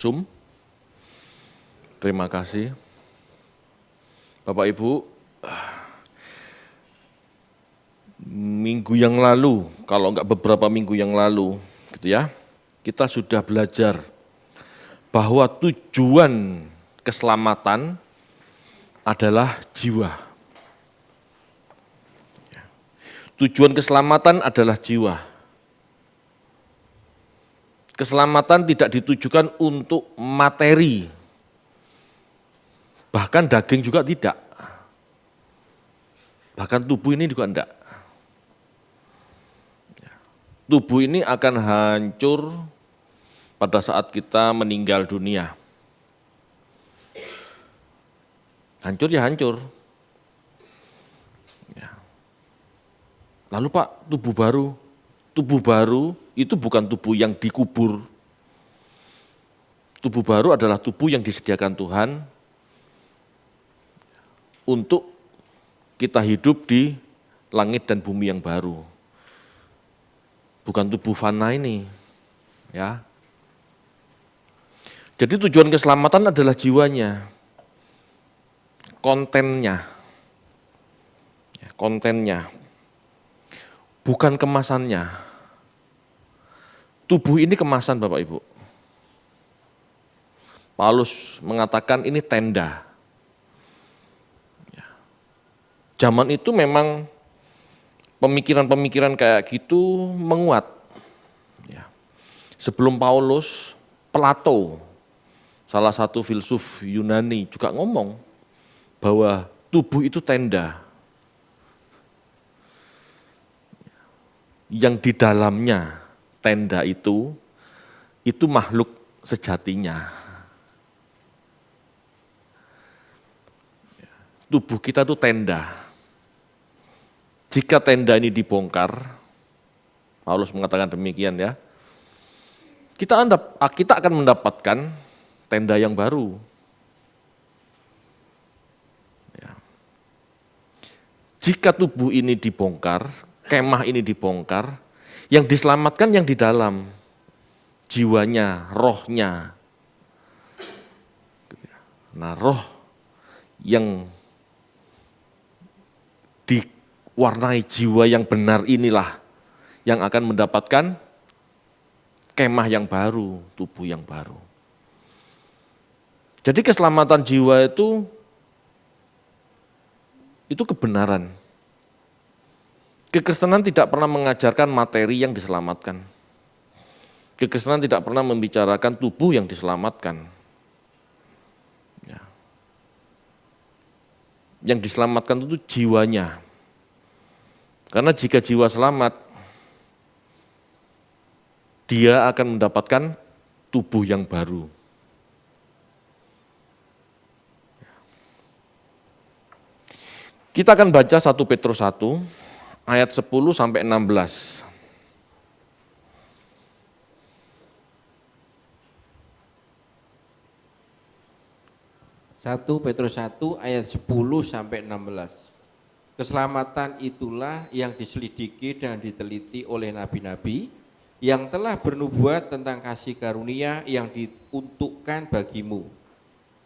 Zoom. Terima kasih. Bapak Ibu, minggu yang lalu, kalau enggak beberapa minggu yang lalu, gitu ya, kita sudah belajar bahwa tujuan keselamatan adalah jiwa. Tujuan keselamatan adalah jiwa. Keselamatan tidak ditujukan untuk materi, bahkan daging juga tidak. Bahkan tubuh ini juga enggak. Tubuh ini akan hancur pada saat kita meninggal dunia. Hancur ya hancur. Lalu Pak, tubuh baru itu bukan tubuh yang dikubur. Tubuh baru adalah tubuh yang disediakan Tuhan untuk kita hidup di langit dan bumi yang baru. Bukan tubuh fana ini, ya. Jadi tujuan keselamatan adalah jiwanya, kontennya, bukan kemasannya. Tubuh ini kemasan Bapak Ibu. Paulus mengatakan ini tenda. Zaman itu memang pemikiran-pemikiran kayak gitu menguat. Sebelum Paulus, Plato, salah satu filsuf Yunani juga ngomong bahwa tubuh itu tenda. Yang di dalamnya tenda itu makhluk sejatinya. Tubuh kita itu tenda. Jika tenda ini dibongkar, Paulus mengatakan demikian ya, kita akan mendapatkan tenda yang baru. Jika tubuh ini dibongkar, kemah ini dibongkar, yang diselamatkan yang di dalam, jiwanya, rohnya. Nah, roh yang diwarnai jiwa yang benar inilah yang akan mendapatkan kemah yang baru, tubuh yang baru. Jadi keselamatan jiwa itu kebenaran. Kekristenan tidak pernah mengajarkan materi yang diselamatkan. Kekristenan tidak pernah membicarakan tubuh yang diselamatkan. Yang diselamatkan itu jiwanya. Karena jika jiwa selamat, dia akan mendapatkan tubuh yang baru. Kita akan baca 1 Petrus 1 ayat 10 sampai 16. Satu Petrus 1 ayat 10 sampai 16. Keselamatan itulah yang diselidiki dan diteliti oleh nabi-nabi yang telah bernubuat tentang kasih karunia yang diuntukkan bagimu.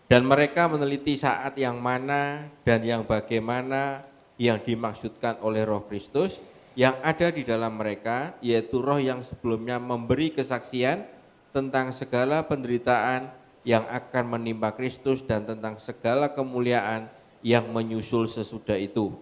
Dan mereka meneliti saat yang mana dan yang bagaimana yang dimaksudkan oleh Roh Kristus yang ada di dalam mereka, yaitu roh yang sebelumnya memberi kesaksian tentang segala penderitaan yang akan menimpa Kristus dan tentang segala kemuliaan yang menyusul sesudah itu.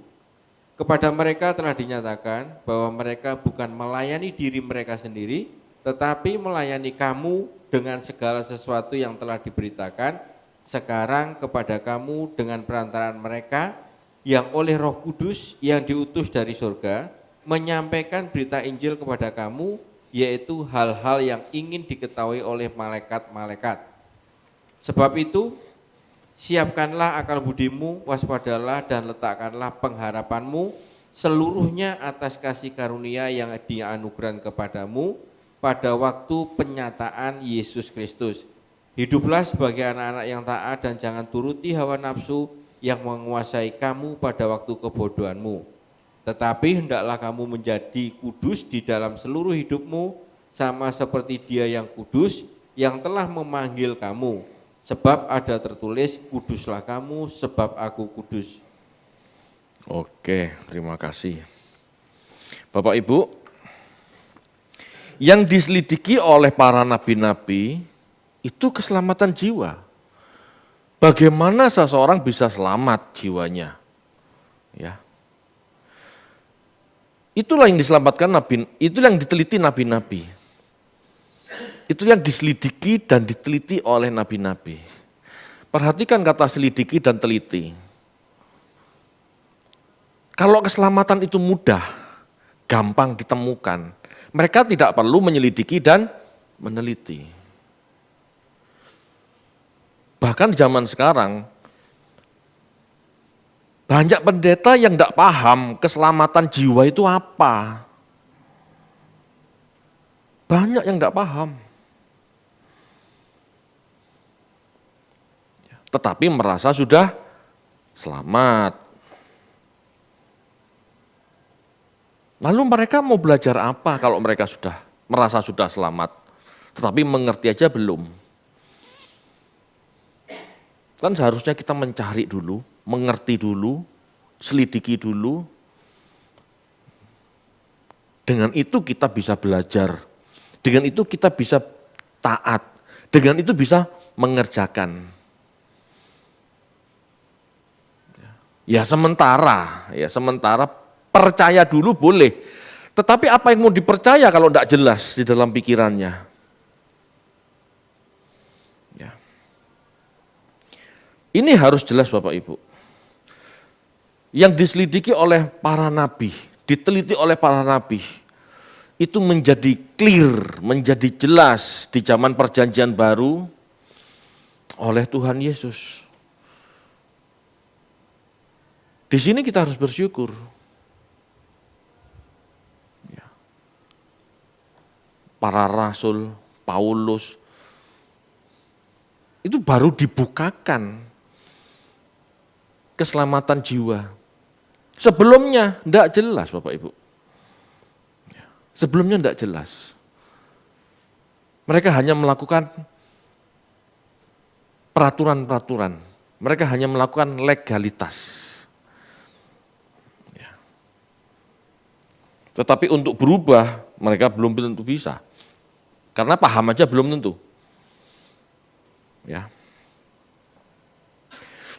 Kepada mereka telah dinyatakan bahwa mereka bukan melayani diri mereka sendiri, tetapi melayani kamu dengan segala sesuatu yang telah diberitakan sekarang kepada kamu dengan perantaraan mereka yang oleh Roh Kudus yang diutus dari surga menyampaikan berita Injil kepada kamu, yaitu hal-hal yang ingin diketahui oleh malaikat-malaikat. Sebab itu, siapkanlah akal budimu, waspadalah dan letakkanlah pengharapanmu seluruhnya atas kasih karunia yang dianugerahkan kepadamu pada waktu penyataan Yesus Kristus. Hiduplah sebagai anak-anak yang taat dan jangan turuti hawa nafsu yang menguasai kamu pada waktu kebodohanmu. Tetapi hendaklah kamu menjadi kudus di dalam seluruh hidupmu, sama seperti Dia yang kudus, yang telah memanggil kamu, sebab ada tertulis, kuduslah kamu sebab aku kudus. Oke, terima kasih. Bapak Ibu, yang diselidiki oleh para nabi-nabi itu keselamatan jiwa. Bagaimana seseorang bisa selamat jiwanya? Ya. Itulah yang diselamatkan nabi, itulah yang diteliti nabi-nabi. Itu yang diselidiki dan diteliti oleh nabi-nabi. Perhatikan kata selidiki dan teliti. Kalau keselamatan itu mudah, gampang ditemukan, mereka tidak perlu menyelidiki dan meneliti. Bahkan zaman sekarang, banyak pendeta yang tidak paham keselamatan jiwa itu apa. Banyak yang tidak paham. Tetapi merasa sudah selamat. Lalu mereka mau belajar apa kalau mereka sudah merasa sudah selamat, tetapi mengerti aja belum? Kan seharusnya kita mencari dulu, mengerti dulu, selidiki dulu. Dengan itu kita bisa belajar, dengan itu kita bisa taat, dengan itu bisa mengerjakan. Ya sementara percaya dulu boleh. Tetapi apa yang mau dipercaya kalau tidak jelas di dalam pikirannya? Ya. Ini harus jelas Bapak Ibu. Yang diselidiki oleh para nabi, diteliti oleh para nabi, itu menjadi clear, menjadi jelas di zaman perjanjian baru oleh Tuhan Yesus. Di sini kita harus bersyukur. Ya. Para rasul, Paulus, itu baru dibukakan keselamatan jiwa. Sebelumnya tidak jelas Bapak Ibu. Ya. Sebelumnya tidak jelas. Mereka hanya melakukan peraturan-peraturan. Mereka hanya melakukan legalitas. Tetapi untuk berubah, mereka belum tentu bisa. Karena paham aja belum tentu. Ya.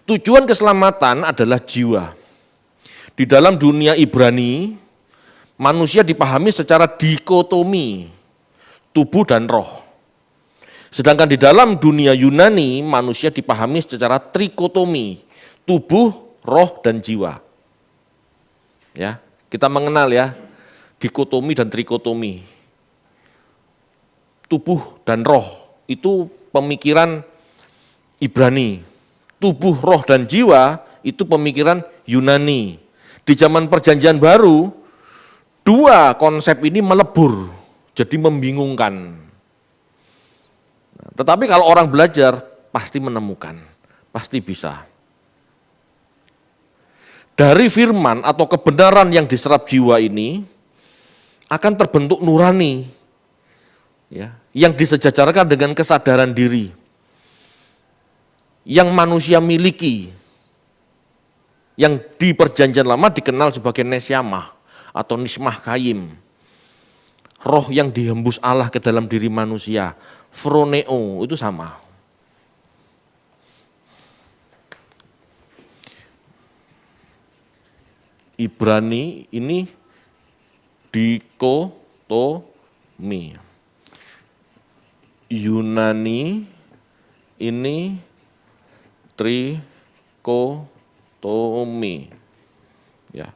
Tujuan keselamatan adalah jiwa. Di dalam dunia Ibrani, manusia dipahami secara dikotomi, tubuh dan roh. Sedangkan di dalam dunia Yunani, manusia dipahami secara trikotomi, tubuh, roh, dan jiwa. Ya, kita mengenal ya, dikotomi dan trikotomi. Tubuh dan roh itu pemikiran Ibrani. Tubuh, roh, dan jiwa itu pemikiran Yunani. Di zaman perjanjian baru, dua konsep ini melebur, jadi membingungkan. Tetapi kalau orang belajar, pasti menemukan, pasti bisa. Dari firman atau kebenaran yang diserap jiwa ini, akan terbentuk nurani ya, yang disejajarkan dengan kesadaran diri yang manusia miliki, yang di perjanjian lama dikenal sebagai nesyamah atau nismah kayim, roh yang dihembus Allah ke dalam diri manusia, phroneo itu sama. Ibrani ini dikotomi. Yunani ini trikotomi. Ya.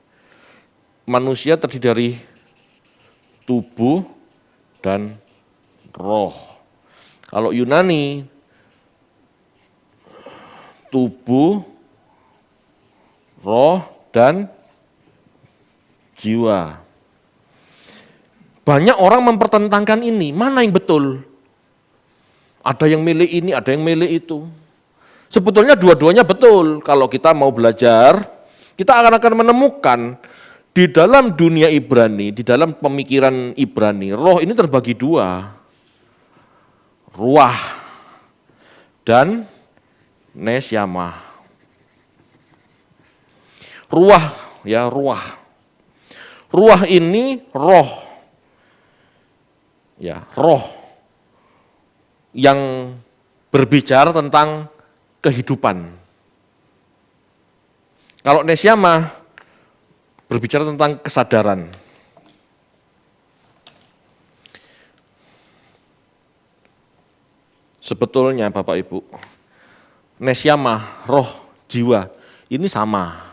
Manusia terdiri dari tubuh dan roh. Kalau Yunani tubuh, roh dan jiwa. Banyak orang mempertentangkan ini, mana yang betul? Ada yang milih ini, ada yang milih itu. Sebetulnya dua-duanya betul. Kalau kita mau belajar, kita akan menemukan di dalam dunia Ibrani, di dalam pemikiran Ibrani, roh ini terbagi dua. ruah, dan nesyamah. Ruah, ya ruah. Ruah ini roh. Ya, roh yang berbicara tentang kehidupan. Kalau nesyamah berbicara tentang kesadaran. Sebetulnya Bapak Ibu, nesyamah, roh, jiwa, ini sama.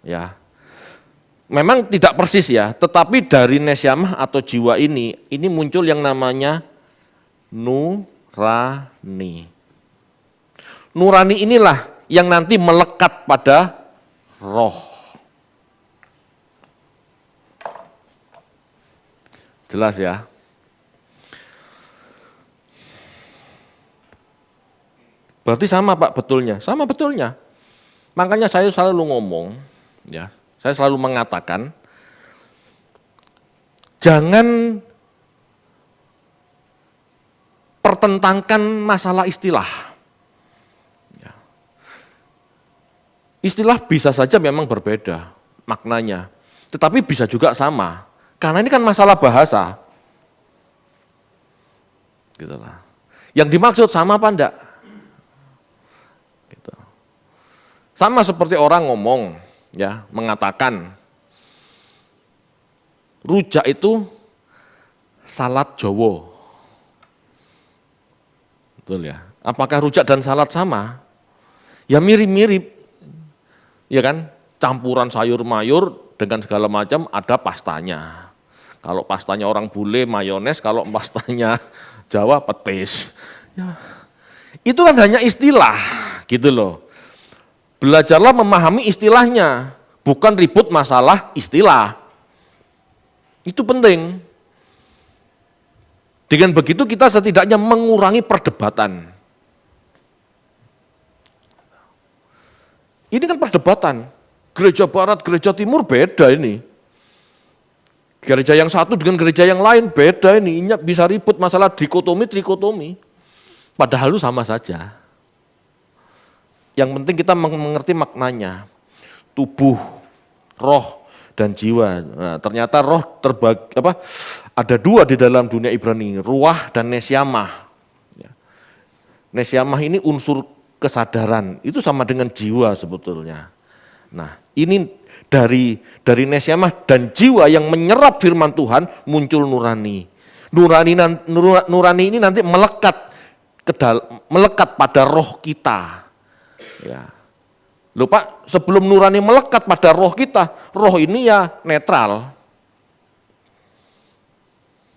Ya, memang tidak persis ya, tetapi dari nesyamah atau jiwa ini muncul yang namanya nurani. Nurani inilah yang nanti melekat pada roh. Jelas ya? Berarti sama Pak betulnya, sama betulnya. Makanya saya selalu ngomong, ya, saya selalu mengatakan, jangan pertentangkan masalah istilah. Ya. Istilah bisa saja memang berbeda maknanya, tetapi bisa juga sama, karena ini kan masalah bahasa. Gitu lah. Yang dimaksud sama apa enggak? Sama seperti orang ngomong, ya, mengatakan rujak itu salad Jawa. Betul ya? Apakah rujak dan salad sama? Ya mirip-mirip. Ya kan? Campuran sayur mayur dengan segala macam ada pastanya. Kalau pastanya orang bule mayones, kalau pastanya Jawa petis. Ya. Itu kan hanya istilah, gitu loh. Belajarlah memahami istilahnya, bukan ribut masalah istilah. Itu penting. Dengan begitu kita setidaknya mengurangi perdebatan. Ini kan perdebatan. Gereja Barat, Gereja Timur beda ini. Gereja yang satu dengan gereja yang lain beda ini. Ini bisa ribut masalah dikotomi, trikotomi. Padahal itu sama saja. Yang penting kita mengerti maknanya, tubuh, roh, dan jiwa. Nah, ternyata roh ada dua di dalam dunia Ibrani, ruah dan nesyamah. Nesyamah ini unsur kesadaran, itu sama dengan jiwa sebetulnya. Nah, ini dari nesyamah dan jiwa yang menyerap firman Tuhan muncul nurani. Nurani ini nanti melekat pada roh kita. Ya. Loh Pak, sebelum nurani melekat pada roh kita, roh ini ya netral.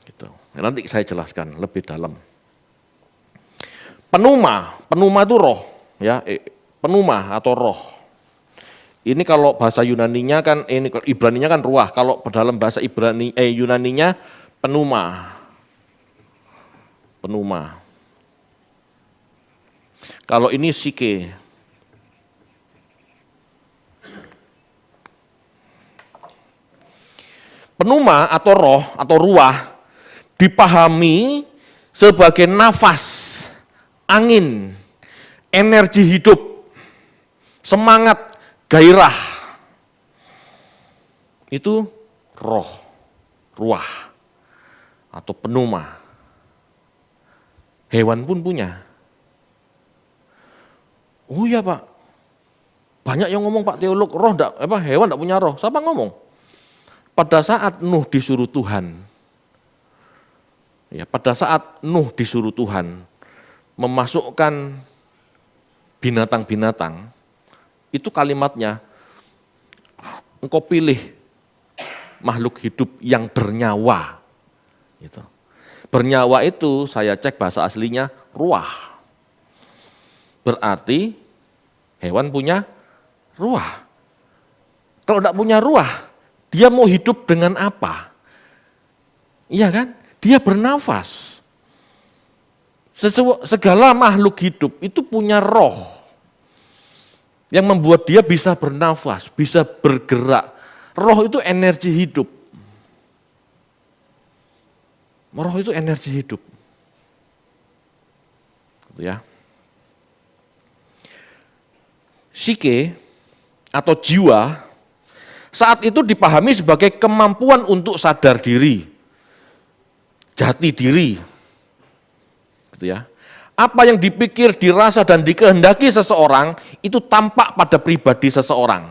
Gitu. Nanti saya jelaskan lebih dalam. Penuma itu roh, ya, penuma atau roh. Ini kalau bahasa Yunaninya kan, ini Ibraninya kan ruah. Kalau dalam bahasa Yunaninya penuma. Kalau ini psike. Penuma atau roh atau ruah dipahami sebagai nafas, angin, energi hidup, semangat, gairah. Itu roh, ruah atau penuma. Hewan pun punya. Oh iya Pak, banyak yang ngomong Pak teolog, hewan enggak punya roh. Siapa ngomong? Pada saat Nuh disuruh Tuhan, memasukkan binatang-binatang, itu kalimatnya, engkau pilih makhluk hidup yang bernyawa. Gitu. Bernyawa itu saya cek bahasa aslinya ruah. Berarti hewan punya ruah. Kalau tidak punya ruah, dia mau hidup dengan apa? Iya kan? Dia bernafas. Segala makhluk hidup itu punya roh yang membuat dia bisa bernafas, bisa bergerak. Roh itu energi hidup. Roh itu energi hidup. Ya. Psike atau jiwa saat itu dipahami sebagai kemampuan untuk sadar diri, jati diri. Gitu ya. Apa yang dipikir, dirasa, dan dikehendaki seseorang itu tampak pada pribadi seseorang.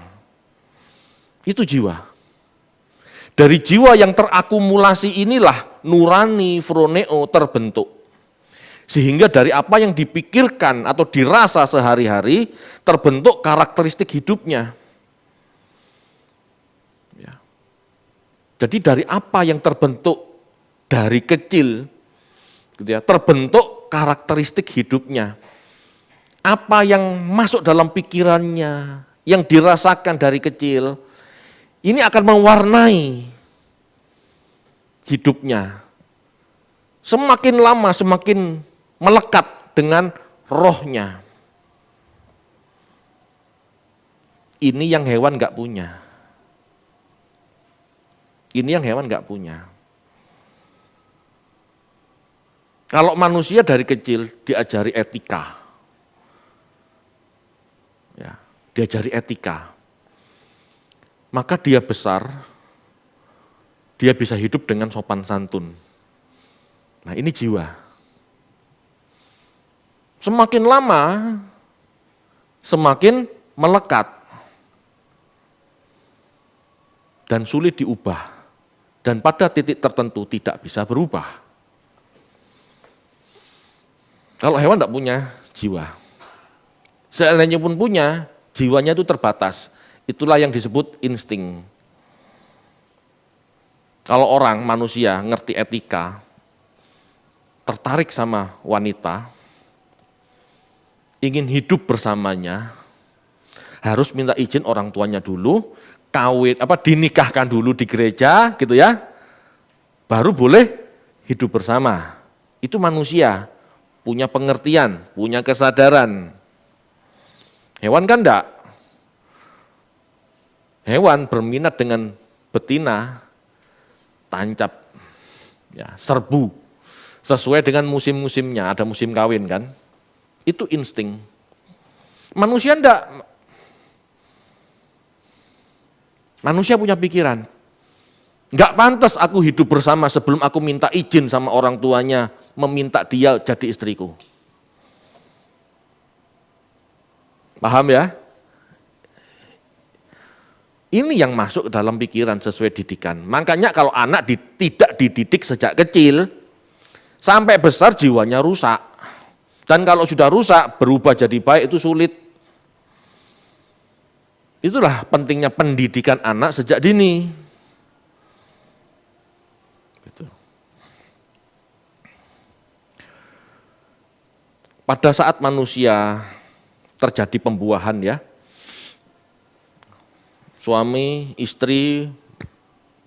Itu jiwa. Dari jiwa yang terakumulasi inilah nurani, froneo terbentuk. Sehingga dari apa yang dipikirkan atau dirasa sehari-hari terbentuk karakteristik hidupnya. Ya. Jadi dari apa yang terbentuk dari kecil, gitu ya, terbentuk karakteristik hidupnya. Apa yang masuk dalam pikirannya, yang dirasakan dari kecil, ini akan mewarnai hidupnya. Semakin lama semakin melekat dengan rohnya. Ini yang hewan nggak punya. Ini yang hewan nggak punya. Kalau manusia dari kecil diajari etika, ya, diajari etika, maka dia besar, dia bisa hidup dengan sopan santun. Nah ini jiwa. Semakin lama, semakin melekat dan sulit diubah. Dan pada titik tertentu tidak bisa berubah. Kalau hewan tidak punya jiwa. Seandainya pun punya, jiwanya itu terbatas. Itulah yang disebut insting. Kalau orang, manusia, ngerti etika, tertarik sama wanita, ingin hidup bersamanya, harus minta izin orang tuanya dulu, dinikahkan dulu di gereja, gitu ya, baru boleh hidup bersama. Itu manusia, punya pengertian, punya kesadaran. Hewan kan enggak. Hewan berminat dengan betina, tancap, ya, serbu, sesuai dengan musim-musimnya, ada musim kawin kan. Itu insting. Manusia enggak. Manusia punya pikiran. Enggak pantas aku hidup bersama sebelum aku minta izin sama orang tuanya, meminta dia jadi istriku. Paham ya? Ini yang masuk dalam pikiran sesuai didikan. Makanya kalau anak tidak dididik sejak kecil, sampai besar jiwanya rusak. Dan kalau sudah rusak, berubah jadi baik itu sulit. Itulah pentingnya pendidikan anak sejak dini. Gitu. Pada saat manusia terjadi pembuahan ya, suami, istri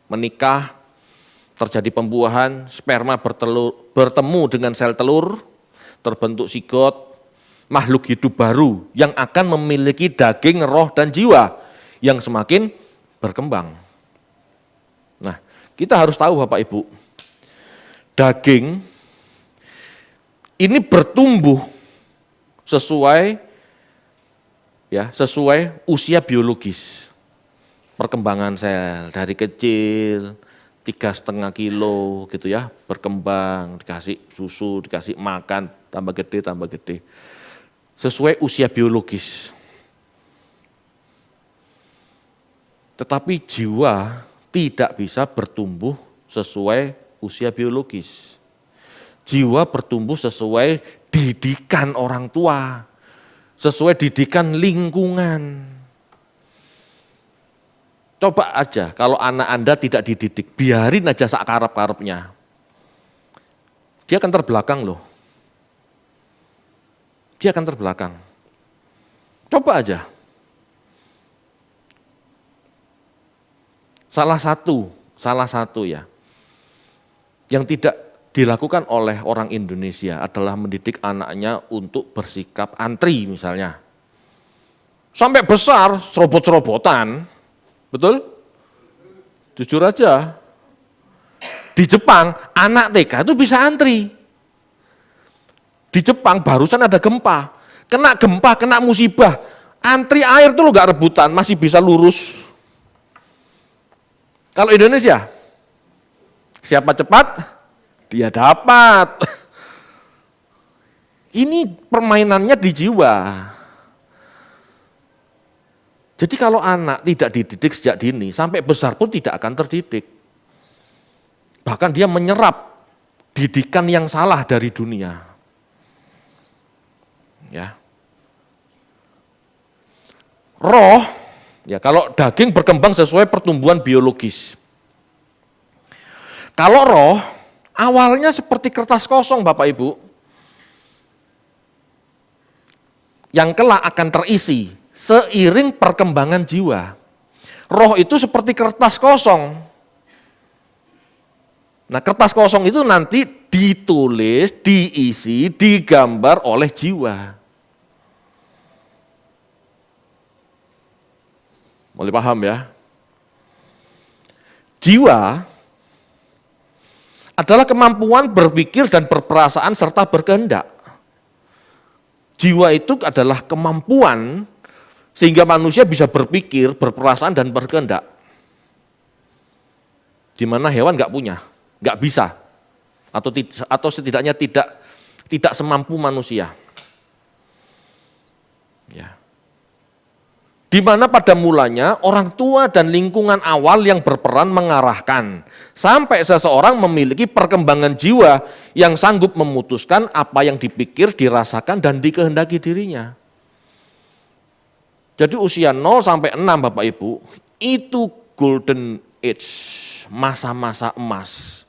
menikah, terjadi pembuahan, sperma bertemu dengan sel telur, terbentuk sigot, makhluk hidup baru yang akan memiliki daging, roh, dan jiwa yang semakin berkembang. Nah, kita harus tahu Bapak Ibu, daging ini bertumbuh sesuai usia biologis. Perkembangan sel dari kecil 3,5 kilo gitu ya, berkembang, dikasih susu, dikasih makan, tambah gede. Sesuai usia biologis. Tetapi jiwa tidak bisa bertumbuh sesuai usia biologis. Jiwa bertumbuh sesuai didikan orang tua, sesuai didikan lingkungan. Coba aja kalau anak Anda tidak dididik, biarin aja sakarep-karepnya. Dia akan terbelakang loh. Dia akan terbelakang. Coba aja. Salah satu ya, yang tidak dilakukan oleh orang Indonesia adalah mendidik anaknya untuk bersikap antri misalnya. Sampai besar, serobot-serobotan, betul? Jujur aja. Di Jepang, anak TK itu bisa antri. Di Jepang barusan ada gempa, kena musibah, antri air tuh lo gak rebutan, masih bisa lurus. Kalau Indonesia, siapa cepat, dia dapat. Ini permainannya di jiwa. Jadi kalau anak tidak dididik sejak dini, sampai besar pun tidak akan terdidik. Bahkan dia menyerap didikan yang salah dari dunia. Ya. Roh, ya kalau daging berkembang sesuai pertumbuhan biologis. Kalau roh, awalnya seperti kertas kosong Bapak Ibu, yang kelak akan terisi seiring perkembangan jiwa. Roh itu seperti kertas kosong. Nah, kertas kosong itu nanti ditulis, diisi, digambar oleh jiwa. Boleh paham ya? Jiwa adalah kemampuan berpikir dan berperasaan serta berkehendak. Jiwa itu adalah kemampuan sehingga manusia bisa berpikir, berperasaan dan berkehendak. Di mana hewan nggak punya, nggak bisa, atau setidaknya tidak semampu manusia. Ya. Di mana pada mulanya orang tua dan lingkungan awal yang berperan mengarahkan sampai seseorang memiliki perkembangan jiwa yang sanggup memutuskan apa yang dipikir, dirasakan dan dikehendaki dirinya. Jadi usia 0 sampai 6 Bapak Ibu itu golden age, masa-masa emas.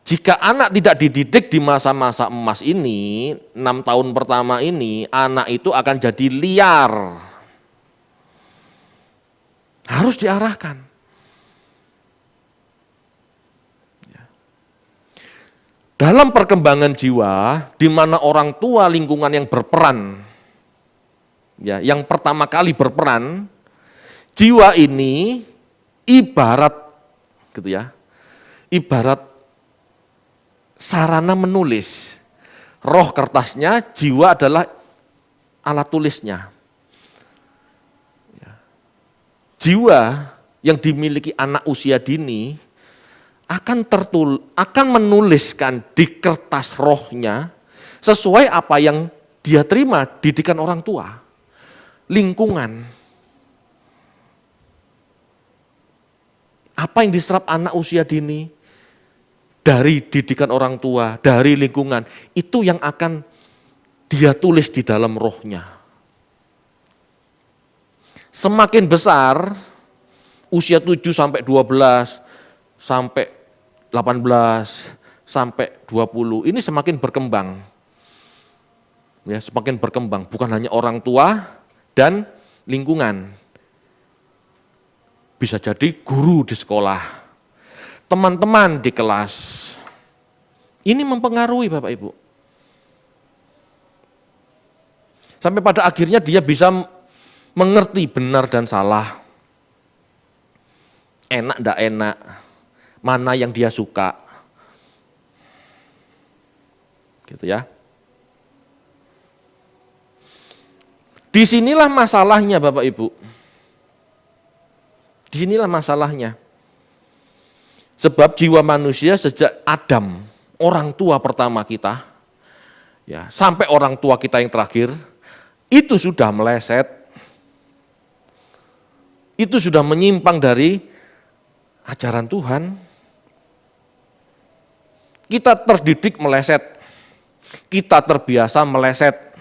Jika anak tidak dididik di masa-masa emas ini, 6 tahun pertama ini, anak itu akan jadi liar. Harus diarahkan. Dalam perkembangan jiwa, di mana orang tua lingkungan yang berperan, ya, yang pertama kali berperan, jiwa ini ibarat, gitu ya, ibarat sarana menulis. Roh kertasnya, jiwa adalah alat tulisnya. Jiwa yang dimiliki anak usia dini akan menuliskan di kertas rohnya sesuai apa yang dia terima didikan orang tua, lingkungan. Apa yang diserap anak usia dini dari didikan orang tua, dari lingkungan, itu yang akan dia tulis di dalam rohnya. Semakin besar, usia 7 sampai 12, sampai 18, sampai 20, ini semakin berkembang. Ya, semakin berkembang, bukan hanya orang tua dan lingkungan. Bisa jadi guru di sekolah, teman-teman di kelas. Ini mempengaruhi Bapak Ibu. Sampai pada akhirnya dia bisa mengerti benar dan salah, enak enggak enak, mana yang dia suka. Gitu ya. Disinilah masalahnya Bapak Ibu. Disinilah masalahnya. Sebab jiwa manusia sejak Adam, orang tua pertama kita, ya, sampai orang tua kita yang terakhir, itu sudah meleset. Itu sudah menyimpang dari ajaran Tuhan. Kita terdidik meleset, kita terbiasa meleset.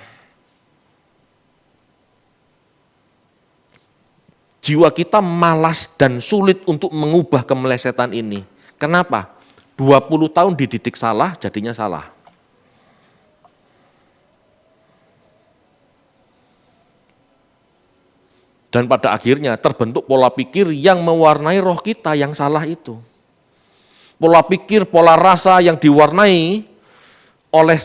Jiwa kita malas dan sulit untuk mengubah kemelesetan ini. Kenapa? 20 tahun dididik salah, jadinya salah. Dan pada akhirnya terbentuk pola pikir yang mewarnai roh kita yang salah itu. Pola pikir, pola rasa yang diwarnai oleh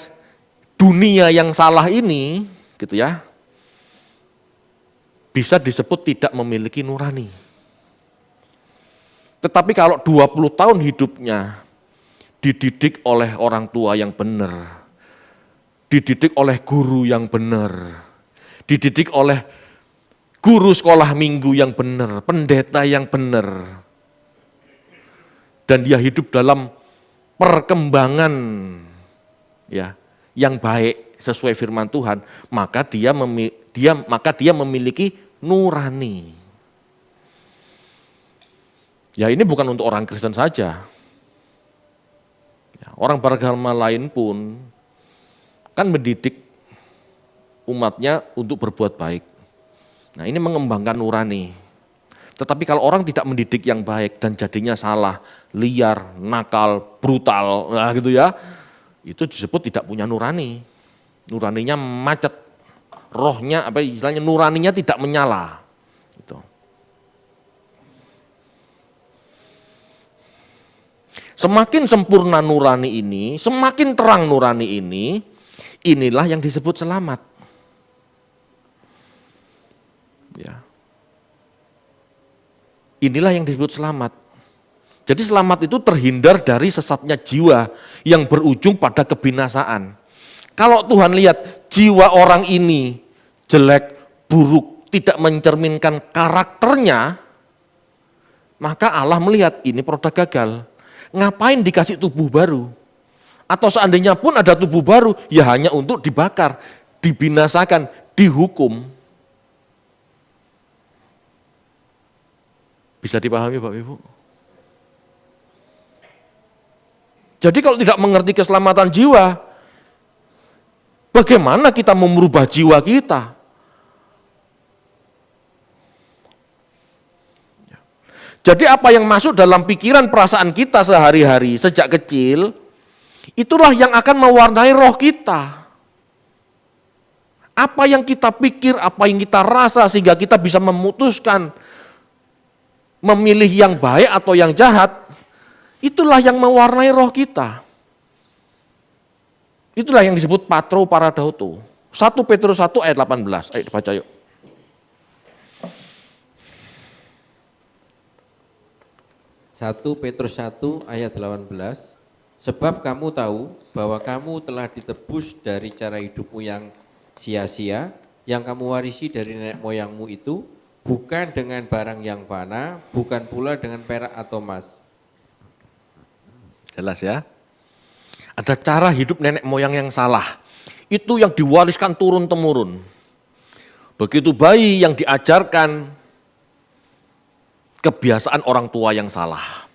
dunia yang salah ini, gitu ya, bisa disebut tidak memiliki nurani. Tetapi kalau 20 tahun hidupnya dididik oleh orang tua yang benar, dididik oleh guru yang benar, dididik oleh guru sekolah minggu yang benar, pendeta yang benar. Dan dia hidup dalam perkembangan ya yang baik sesuai firman Tuhan, maka dia memiliki nurani. Ya ini bukan untuk orang Kristen saja. Ya, orang beragama lain pun kan mendidik umatnya untuk berbuat baik. Nah ini mengembangkan nurani. Tetapi kalau orang tidak mendidik yang baik dan jadinya salah, liar, nakal, brutal, nah gitu ya, itu disebut tidak punya nurani. Nuraninya macet, rohnya apa istilahnya nuraninya tidak menyala. Gitu. Semakin sempurna nurani ini, semakin terang nurani ini, inilah yang disebut selamat. Ya. Inilah yang disebut selamat. Jadi selamat itu terhindar dari sesatnya jiwa yang berujung pada kebinasaan. Kalau Tuhan lihat jiwa orang ini jelek, buruk, tidak mencerminkan karakternya, maka Allah melihat ini produk gagal. Ngapain dikasih tubuh baru? Atau seandainya pun ada tubuh baru, ya hanya untuk dibakar, dibinasakan, dihukum. Bisa dipahami Bapak Ibu? Jadi kalau tidak mengerti keselamatan jiwa, bagaimana kita mau merubah jiwa kita? Jadi apa yang masuk dalam pikiran perasaan kita sehari-hari sejak kecil, itulah yang akan mewarnai roh kita. Apa yang kita pikir, apa yang kita rasa sehingga kita bisa memutuskan memilih yang baik atau yang jahat, itulah yang mewarnai roh kita. Itulah yang disebut patro paradauto. 1 Petrus 1 ayat 18, ayo baca yuk. 1 Petrus 1 ayat 18, sebab kamu tahu bahwa kamu telah ditebus dari cara hidupmu yang sia-sia, yang kamu warisi dari nenek moyangmu itu, bukan dengan barang yang fana, bukan pula dengan perak atau emas. Jelas ya? Ada cara hidup nenek moyang yang salah. Itu yang diwariskan turun-temurun. Begitu bayi yang diajarkan kebiasaan orang tua yang salah.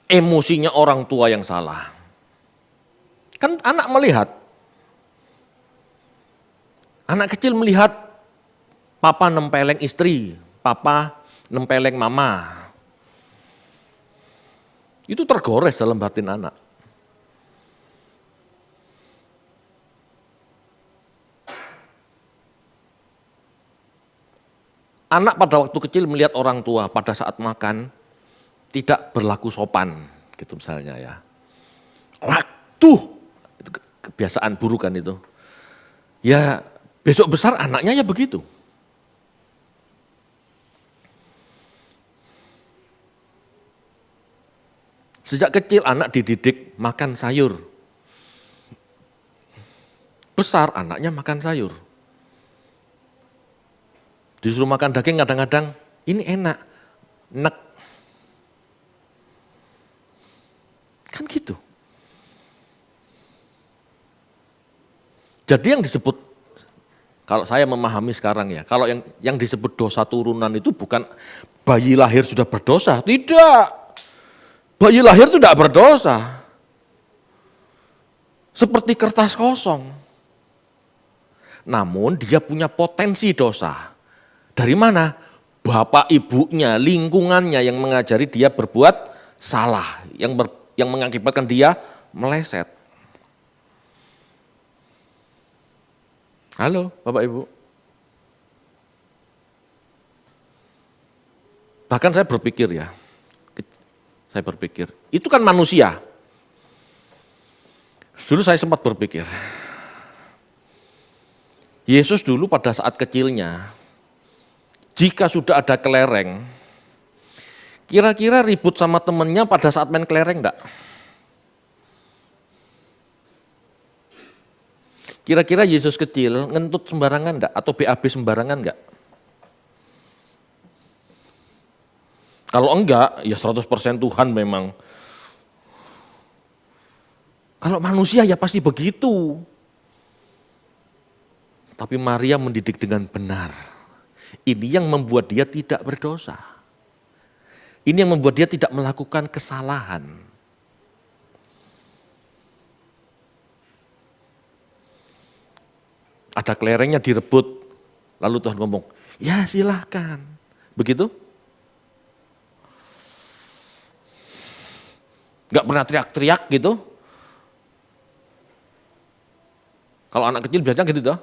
Emosinya orang tua yang salah. Kan anak melihat. Anak kecil melihat papa nempeleng istri, papa nempeleng mama. Itu tergores dalam batin anak. Anak pada waktu kecil melihat orang tua pada saat makan tidak berlaku sopan, gitu misalnya ya. Waktu itu kebiasaan buruk kan itu. Ya besok besar anaknya ya begitu. Sejak kecil anak dididik makan sayur. Besar anaknya makan sayur. Disuruh makan daging kadang-kadang, ini enak, nek. Kan gitu. Jadi yang disebut, kalau saya memahami sekarang ya, kalau yang disebut dosa turunan itu bukan bayi lahir sudah berdosa, tidak. Bayi lahir itu tidak berdosa. Seperti kertas kosong. Namun dia punya potensi dosa. Dari mana? Bapak ibunya, lingkungannya yang mengajari dia berbuat salah. Yang mengakibatkan dia meleset. Halo Bapak Ibu. Bahkan saya berpikir ya, itu kan manusia. Dulu saya sempat berpikir, Yesus dulu pada saat kecilnya, jika sudah ada kelereng, kira-kira ribut sama temennya pada saat main kelereng enggak? Kira-kira Yesus kecil ngentut sembarangan enggak? Atau BAB sembarangan enggak? Kalau enggak, ya 100% Tuhan memang. Kalau manusia ya pasti begitu. Tapi Maria mendidik dengan benar. Ini yang membuat dia tidak berdosa. Ini yang membuat dia tidak melakukan kesalahan. Ada kelerengnya direbut, lalu Tuhan ngomong, ya silahkan. Begitu? Gak pernah teriak-teriak gitu. Kalau anak kecil biasanya gitu tuh.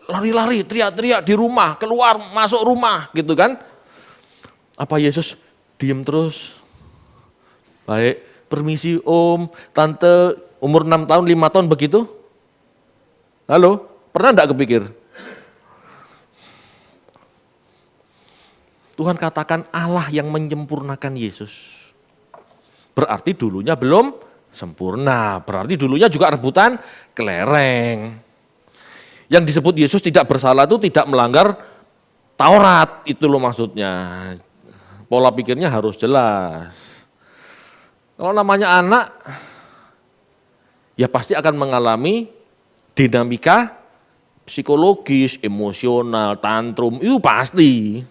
Lari-lari, teriak-teriak di rumah, keluar, masuk rumah gitu kan. Apa Yesus diem terus? Baik, permisi om, tante, umur 6 tahun, 5 tahun begitu? Halo, pernah enggak kepikir? Tuhan katakan Allah yang menyempurnakan Yesus. Berarti dulunya belum sempurna, berarti dulunya juga rebutan kelereng. Yang disebut Yesus tidak bersalah itu tidak melanggar Taurat, itu loh maksudnya. Pola pikirnya harus jelas. Kalau namanya anak, ya pasti akan mengalami dinamika psikologis, emosional, tantrum, itu pasti.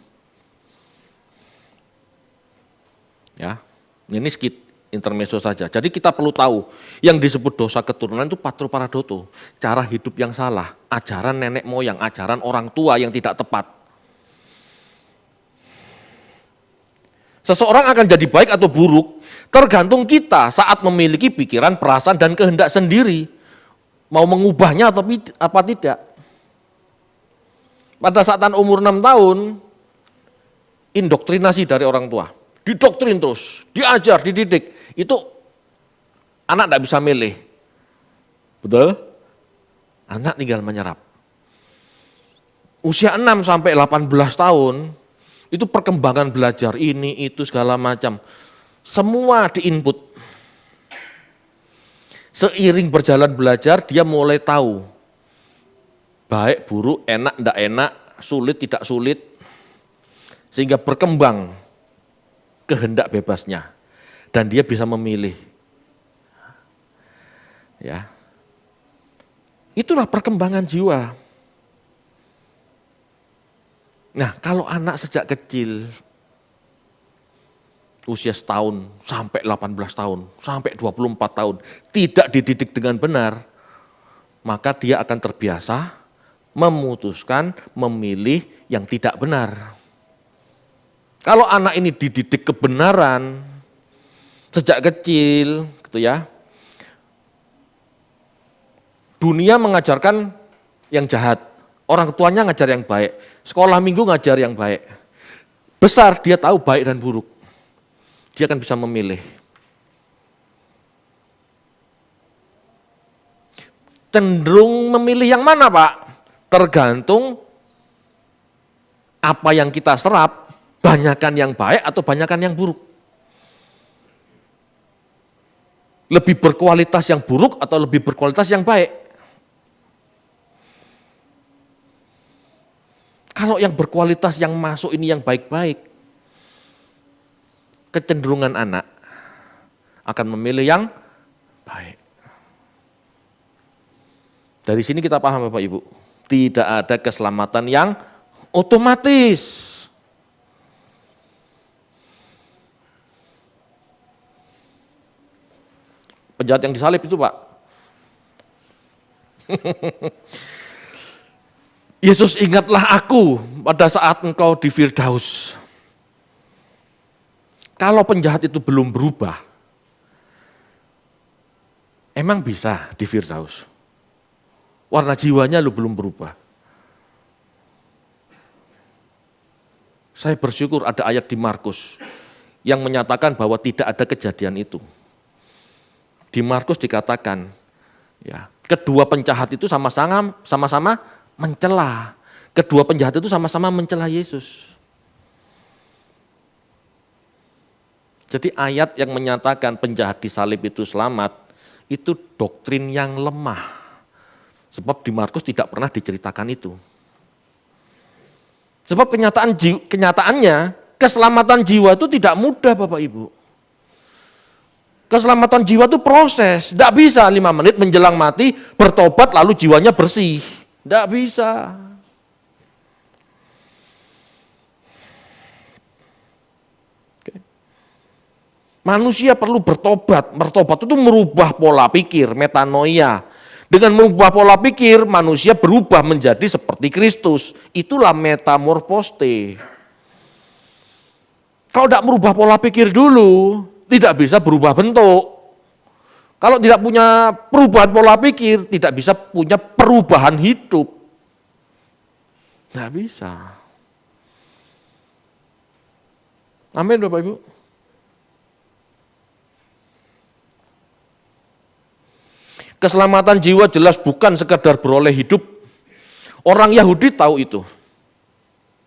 Ya, ini sedikit intermezzo saja. Jadi kita perlu tahu, yang disebut dosa keturunan itu patro-paradoto, cara hidup yang salah, ajaran nenek moyang, ajaran orang tua yang tidak tepat. Seseorang akan jadi baik atau buruk, tergantung kita saat memiliki pikiran, perasaan, dan kehendak sendiri. Mau mengubahnya atau apa tidak. Pada saat umur 6 tahun, indoktrinasi dari orang tua. Didoktrin terus, diajar, dididik. Itu anak tidak bisa milih. Betul? Anak tinggal menyerap. Usia 6 sampai 18 tahun, itu perkembangan belajar ini, itu segala macam. Semua diinput. Seiring berjalan belajar, dia mulai tahu. Baik, buruk, enak, tidak enak, sulit, tidak sulit. Sehingga berkembang kehendak bebasnya. Dan dia bisa memilih. Ya. Itulah perkembangan jiwa. Nah, kalau anak sejak kecil, usia setahun sampai 18 tahun, sampai 24 tahun, tidak dididik dengan benar, maka dia akan terbiasa memutuskan, memilih yang tidak benar. Kalau anak ini dididik kebenaran, sejak kecil, gitu ya, dunia mengajarkan yang jahat, orang tuanya ngajar yang baik, sekolah minggu ngajar yang baik. Besar dia tahu baik dan buruk. Dia akan bisa memilih. Cenderung memilih yang mana, Pak? Tergantung apa yang kita serap, banyakan yang baik atau banyakan yang buruk. Lebih berkualitas yang buruk atau lebih berkualitas yang baik? Kalau yang berkualitas yang masuk ini yang baik-baik, kecenderungan anak akan memilih yang baik. Dari sini kita paham Bapak Ibu, tidak ada keselamatan yang otomatis. Penjahat yang disalib itu Pak. Yesus, ingatlah aku pada saat engkau di Firdaus. Kalau penjahat itu belum berubah, emang bisa di Firdaus? Warna jiwanya lu belum berubah. Saya bersyukur ada ayat di Markus yang menyatakan bahwa tidak ada kejadian itu. Di Markus dikatakan, ya, kedua penjahat itu sama-sama mencela. Kedua penjahat itu sama-sama mencela Yesus. Jadi ayat yang menyatakan penjahat disalib itu selamat, itu doktrin yang lemah. Sebab di Markus tidak pernah diceritakan itu. Sebab kenyataannya keselamatan jiwa itu tidak mudah Bapak Ibu. Keselamatan jiwa itu proses, tidak bisa 5 menit menjelang mati bertobat lalu jiwanya bersih. Tidak bisa. Manusia perlu bertobat. Bertobat itu merubah pola pikir, metanoia. Dengan merubah pola pikir, manusia berubah menjadi seperti Kristus. Itulah metamorfoste. Kalau tidak merubah pola pikir dulu, tidak bisa berubah bentuk. Kalau tidak punya perubahan pola pikir, tidak bisa punya perubahan hidup. Tidak bisa. Amin Bapak Ibu. Keselamatan jiwa jelas bukan sekadar beroleh hidup. Orang Yahudi tahu itu.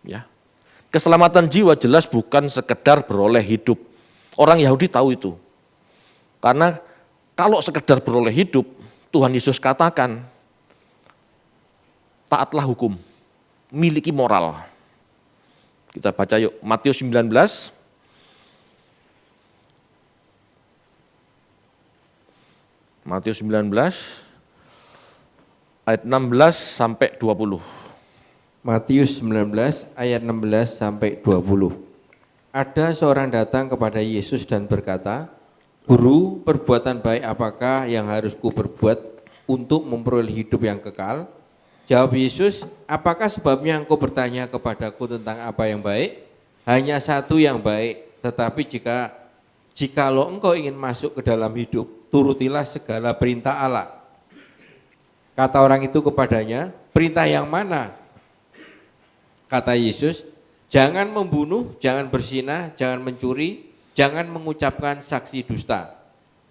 Ya. Keselamatan jiwa jelas bukan sekedar beroleh hidup. Orang Yahudi tahu itu. Karena kalau sekedar beroleh hidup, Tuhan Yesus katakan, taatlah hukum, miliki moral. Kita baca yuk, Matius 19. Matius 19 ayat 16 sampai 20. Matius 19 ayat 16 sampai 20. Ada seorang datang kepada Yesus dan berkata, "Guru, perbuatan baik apakah yang harus kuperbuat untuk memperoleh hidup yang kekal?" Jawab Yesus, "Apakah sebabnya engkau bertanya kepadaku tentang apa yang baik? Hanya satu yang baik, tetapi jikalau engkau ingin masuk ke dalam hidup, turutilah segala perintah Allah." Kata orang itu kepadanya, "Perintah yang mana?" Kata Yesus, "Jangan membunuh, jangan berzinah, jangan mencuri, jangan mengucapkan saksi dusta.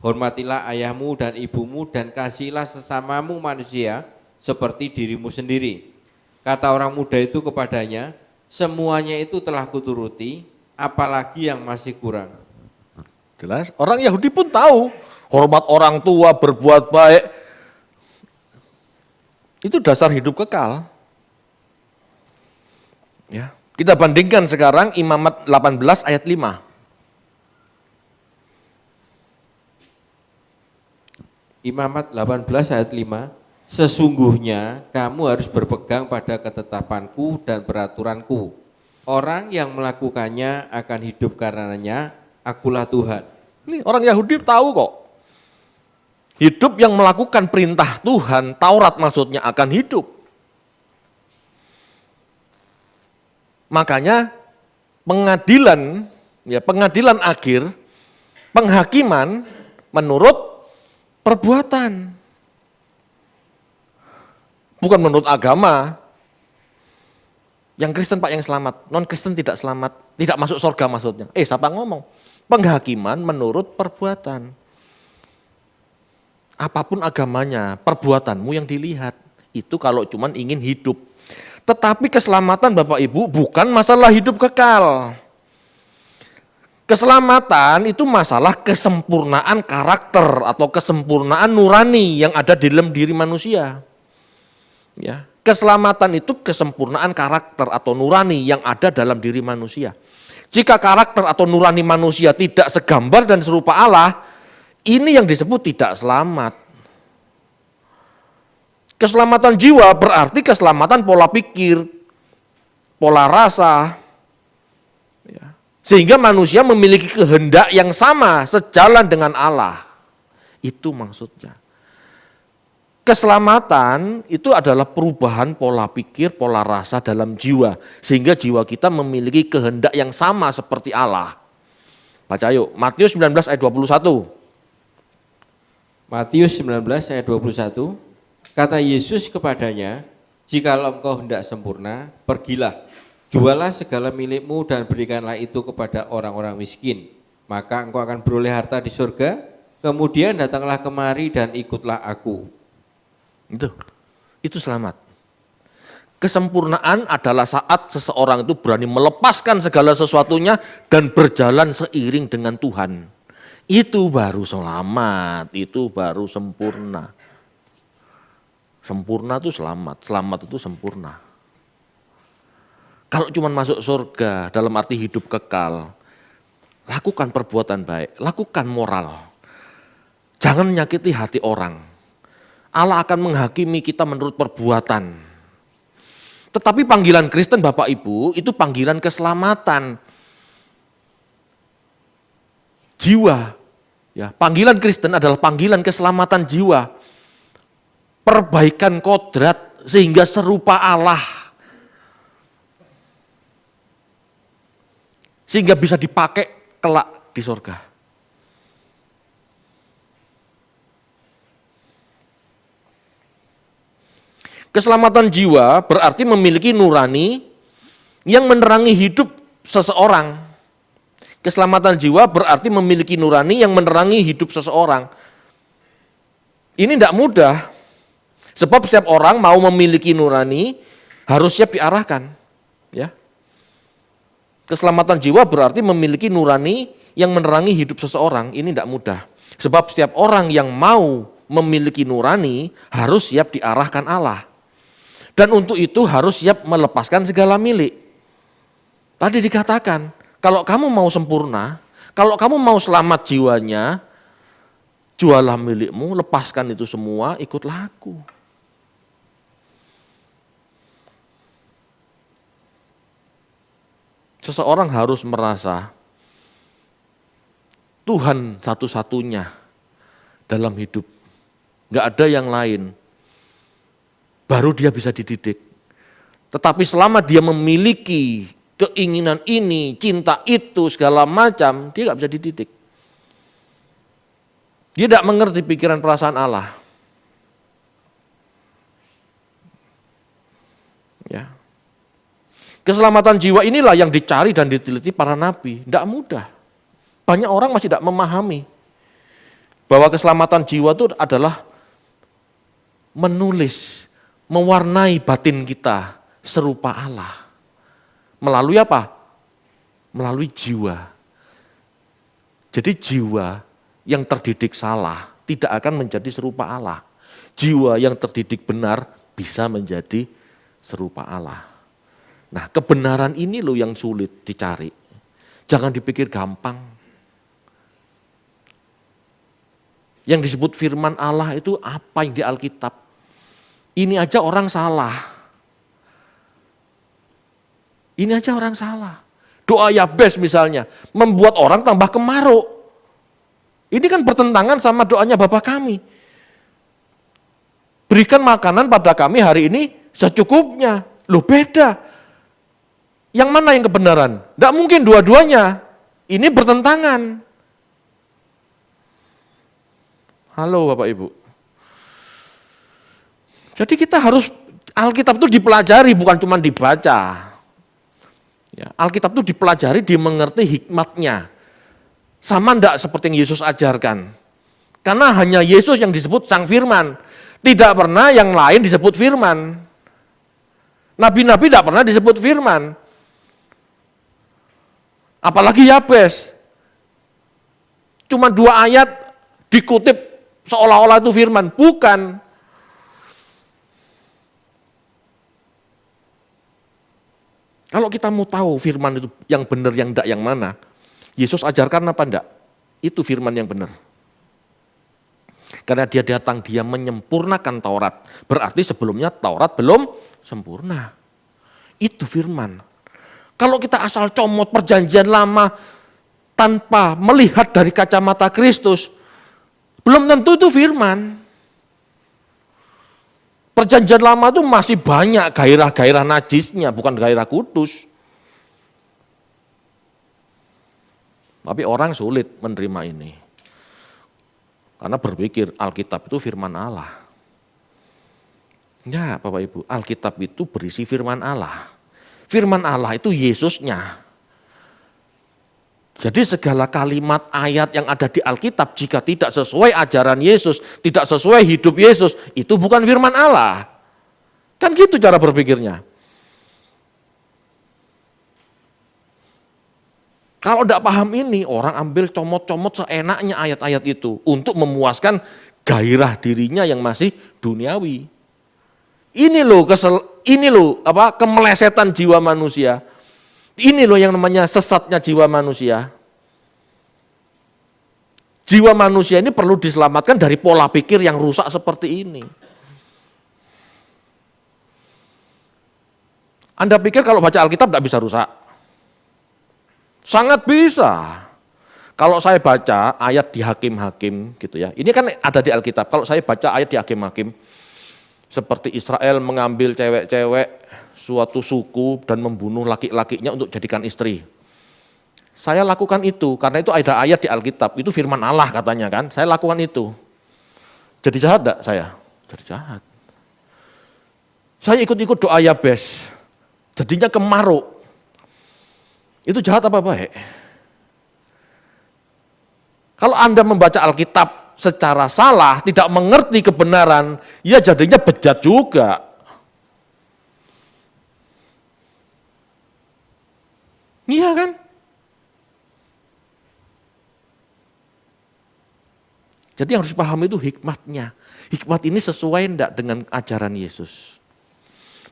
Hormatilah ayahmu dan ibumu dan kasihilah sesamamu manusia seperti dirimu sendiri." Kata orang muda itu kepadanya, "Semuanya itu telah kuturuti, apalagi yang masih kurang?" Jelas, orang Yahudi pun tahu, hormat orang tua, berbuat baik, itu dasar hidup kekal. Ya, kita bandingkan sekarang Imamat 18 ayat 5. Imamat 18 ayat 5, "Sesungguhnya kamu harus berpegang pada ketetapanku dan peraturanku. Orang yang melakukannya akan hidup karenanya, akulah Tuhan." Ini orang Yahudi tahu kok. Hidup yang melakukan perintah Tuhan, Taurat maksudnya, akan hidup. Makanya pengadilan akhir, penghakiman menurut perbuatan. Bukan menurut agama. Yang Kristen Pak yang selamat, non-Kristen tidak selamat, tidak masuk surga maksudnya. Siapa ngomong? Penghakiman menurut perbuatan. Apapun agamanya, perbuatanmu yang dilihat. Itu kalau cuman ingin hidup. Tetapi keselamatan Bapak Ibu bukan masalah hidup kekal. Keselamatan itu masalah kesempurnaan karakter atau kesempurnaan nurani yang ada di dalam diri manusia. Ya, keselamatan itu kesempurnaan karakter atau nurani yang ada dalam diri manusia. Jika karakter atau nurani manusia tidak segambar dan serupa Allah, ini yang disebut tidak selamat. Keselamatan jiwa berarti keselamatan pola pikir, pola rasa. Sehingga manusia memiliki kehendak yang sama sejalan dengan Allah. Itu maksudnya. Keselamatan itu adalah perubahan pola pikir, pola rasa dalam jiwa. Sehingga jiwa kita memiliki kehendak yang sama seperti Allah. Baca yuk, Matius 19 ayat 21. Matius 19 ayat 21, kata Yesus kepadanya, "Jikalau engkau hendak sempurna, pergilah, jualah segala milikmu dan berikanlah itu kepada orang-orang miskin. Maka engkau akan beroleh harta di surga, kemudian datanglah kemari dan ikutlah aku." Itu selamat. Kesempurnaan adalah saat seseorang itu berani melepaskan segala sesuatunya dan berjalan seiring dengan Tuhan. Itu baru selamat, itu baru sempurna. Sempurna itu selamat, selamat itu sempurna. Kalau cuma masuk surga dalam arti hidup kekal, lakukan perbuatan baik, lakukan moral. Jangan menyakiti hati orang. Allah akan menghakimi kita menurut perbuatan. Tetapi panggilan Kristen Bapak Ibu itu panggilan keselamatan jiwa. Ya, panggilan Kristen adalah panggilan keselamatan jiwa. Perbaikan kodrat sehingga serupa Allah. Sehingga bisa dipakai kelak di surga. Keselamatan jiwa berarti memiliki nurani yang menerangi hidup seseorang. Keselamatan jiwa berarti memiliki nurani yang menerangi hidup seseorang. Ini tidak mudah. Sebab setiap orang mau memiliki nurani harus siap diarahkan. Ya. Keselamatan jiwa berarti memiliki nurani yang menerangi hidup seseorang. Ini tidak mudah. Sebab setiap orang yang mau memiliki nurani harus siap diarahkan Allah. Dan untuk itu harus siap melepaskan segala milik. Tadi dikatakan, kalau kamu mau sempurna, kalau kamu mau selamat jiwanya, jualah milikmu, lepaskan itu semua, ikutlah aku. Seseorang harus merasa Tuhan satu-satunya dalam hidup. Gak ada yang lain. Baru dia bisa dididik. Tetapi selama dia memiliki keinginan ini, cinta itu, segala macam, dia gak bisa dididik. Dia tidak mengerti pikiran perasaan Allah. Ya. Keselamatan jiwa inilah yang dicari dan diteliti para nabi. Tidak mudah. Banyak orang masih tidak memahami bahwa keselamatan jiwa itu adalah menulis, mewarnai batin kita serupa Allah. Melalui apa? Melalui jiwa. Jadi jiwa yang terdidik salah tidak akan menjadi serupa Allah. Jiwa yang terdidik benar bisa menjadi serupa Allah. Nah, kebenaran ini loh yang sulit dicari. Jangan dipikir gampang. Yang disebut firman Allah itu apa yang di Alkitab? Ini aja orang salah. Ini aja orang salah. Doa Yabes misalnya, membuat orang tambah kemaruk. Ini kan bertentangan sama doanya Bapa kami. Berikan makanan pada kami hari ini secukupnya. Loh beda. Yang mana yang kebenaran? Tidak mungkin dua-duanya. Ini bertentangan. Halo Bapak Ibu. Jadi kita harus, Alkitab itu dipelajari bukan cuma dibaca. Ya, Alkitab itu dipelajari, dimengerti hikmatnya. Sama enggak seperti yang Yesus ajarkan. Karena hanya Yesus yang disebut Sang Firman. Tidak pernah yang lain disebut firman. Nabi-nabi tidak pernah disebut firman. Apalagi Yabes. Cuma 2 ayat dikutip seolah-olah itu firman. Bukan. Kalau kita mau tahu firman itu yang benar, yang enggak, yang mana. Yesus ajarkan apa enggak? Itu firman yang benar. Karena dia datang, dia menyempurnakan Taurat. Berarti sebelumnya Taurat belum sempurna. Itu firman. Kalau kita asal comot perjanjian lama tanpa melihat dari kacamata Kristus, belum tentu itu firman. Perjanjian lama itu masih banyak gairah-gairah najisnya, bukan gairah kudus. Tapi orang sulit menerima ini. Karena berpikir Alkitab itu firman Allah. Ya Bapak Ibu, Alkitab itu berisi firman Allah. Firman Allah itu Yesusnya. Jadi segala kalimat ayat yang ada di Alkitab jika tidak sesuai ajaran Yesus, tidak sesuai hidup Yesus, itu bukan firman Allah. Kan gitu cara berpikirnya. Kalau tidak paham ini, orang ambil comot-comot seenaknya ayat-ayat itu untuk memuaskan gairah dirinya yang masih duniawi. Ini loh kemelesetan jiwa manusia. Ini loh yang namanya sesatnya jiwa manusia. Jiwa manusia ini perlu diselamatkan dari pola pikir yang rusak seperti ini. Anda pikir kalau baca Alkitab tidak bisa rusak? Sangat bisa. Kalau saya baca ayat di Hakim-Hakim gitu ya, ini kan ada di Alkitab. Kalau saya baca ayat di Hakim-Hakim, seperti Israel mengambil cewek-cewek suatu suku dan membunuh laki-lakinya untuk jadikan istri. Saya lakukan itu, karena itu ada ayat di Alkitab, itu firman Allah katanya kan, saya lakukan itu. Jadi jahat enggak saya? Jadi jahat. Saya ikut-ikut doa Yabes, jadinya kemaruk. Itu jahat apa baik? Kalau Anda membaca Alkitab secara salah, tidak mengerti kebenaran, ya jadinya bejat juga. Iya kan? Jadi yang harus paham itu hikmatnya. Hikmat ini sesuai enggak dengan ajaran Yesus.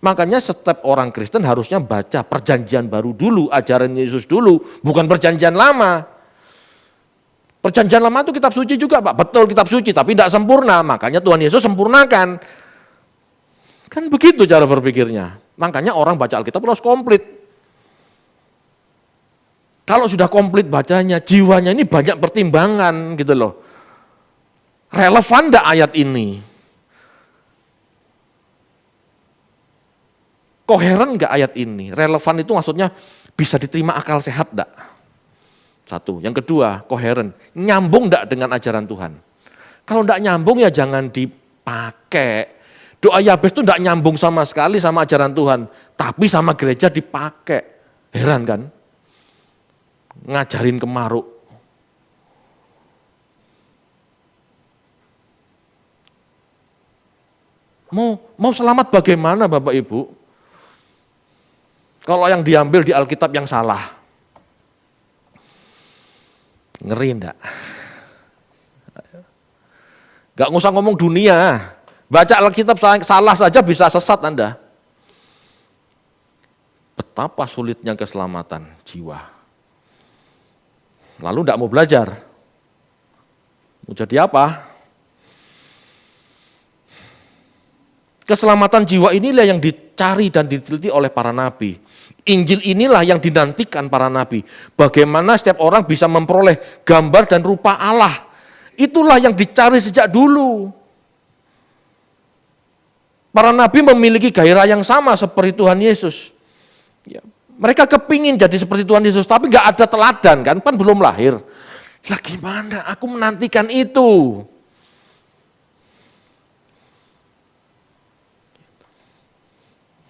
Makanya setiap orang Kristen harusnya baca perjanjian baru dulu, ajaran Yesus dulu, bukan perjanjian lama. Perjanjian lama itu kitab suci juga Pak, betul kitab suci, tapi tidak sempurna. Makanya Tuhan Yesus sempurnakan. Kan begitu cara berpikirnya. Makanya orang baca Alkitab harus komplit. Kalau sudah komplit bacanya, jiwanya ini banyak pertimbangan gitu loh. Relevan enggak ayat ini? Koheren enggak ayat ini? Relevan itu maksudnya bisa diterima akal sehat enggak? Satu. Yang kedua, koheren. Nyambung enggak dengan ajaran Tuhan? Kalau enggak nyambung ya jangan dipakai. Doa Yabes itu enggak nyambung sama sekali sama ajaran Tuhan. Tapi sama gereja dipakai. Heran kan? Ngajarin kemaruk. Mau selamat bagaimana Bapak Ibu? Kalau yang diambil di Alkitab yang salah. Ngeri enggak? Enggak usah ngomong dunia. Baca Alkitab salah saja bisa sesat Anda. Betapa sulitnya keselamatan jiwa. Lalu enggak mau belajar. Mau jadi apa? Keselamatan jiwa inilah yang dicari dan diteliti oleh para nabi. Injil inilah yang dinantikan para nabi. Bagaimana setiap orang bisa memperoleh gambar dan rupa Allah. Itulah yang dicari sejak dulu. Para nabi memiliki gairah yang sama seperti Tuhan Yesus. Ya, mereka kepingin jadi seperti Tuhan Yesus, tapi nggak ada teladan kan belum lahir. Lah gimana? Aku menantikan itu.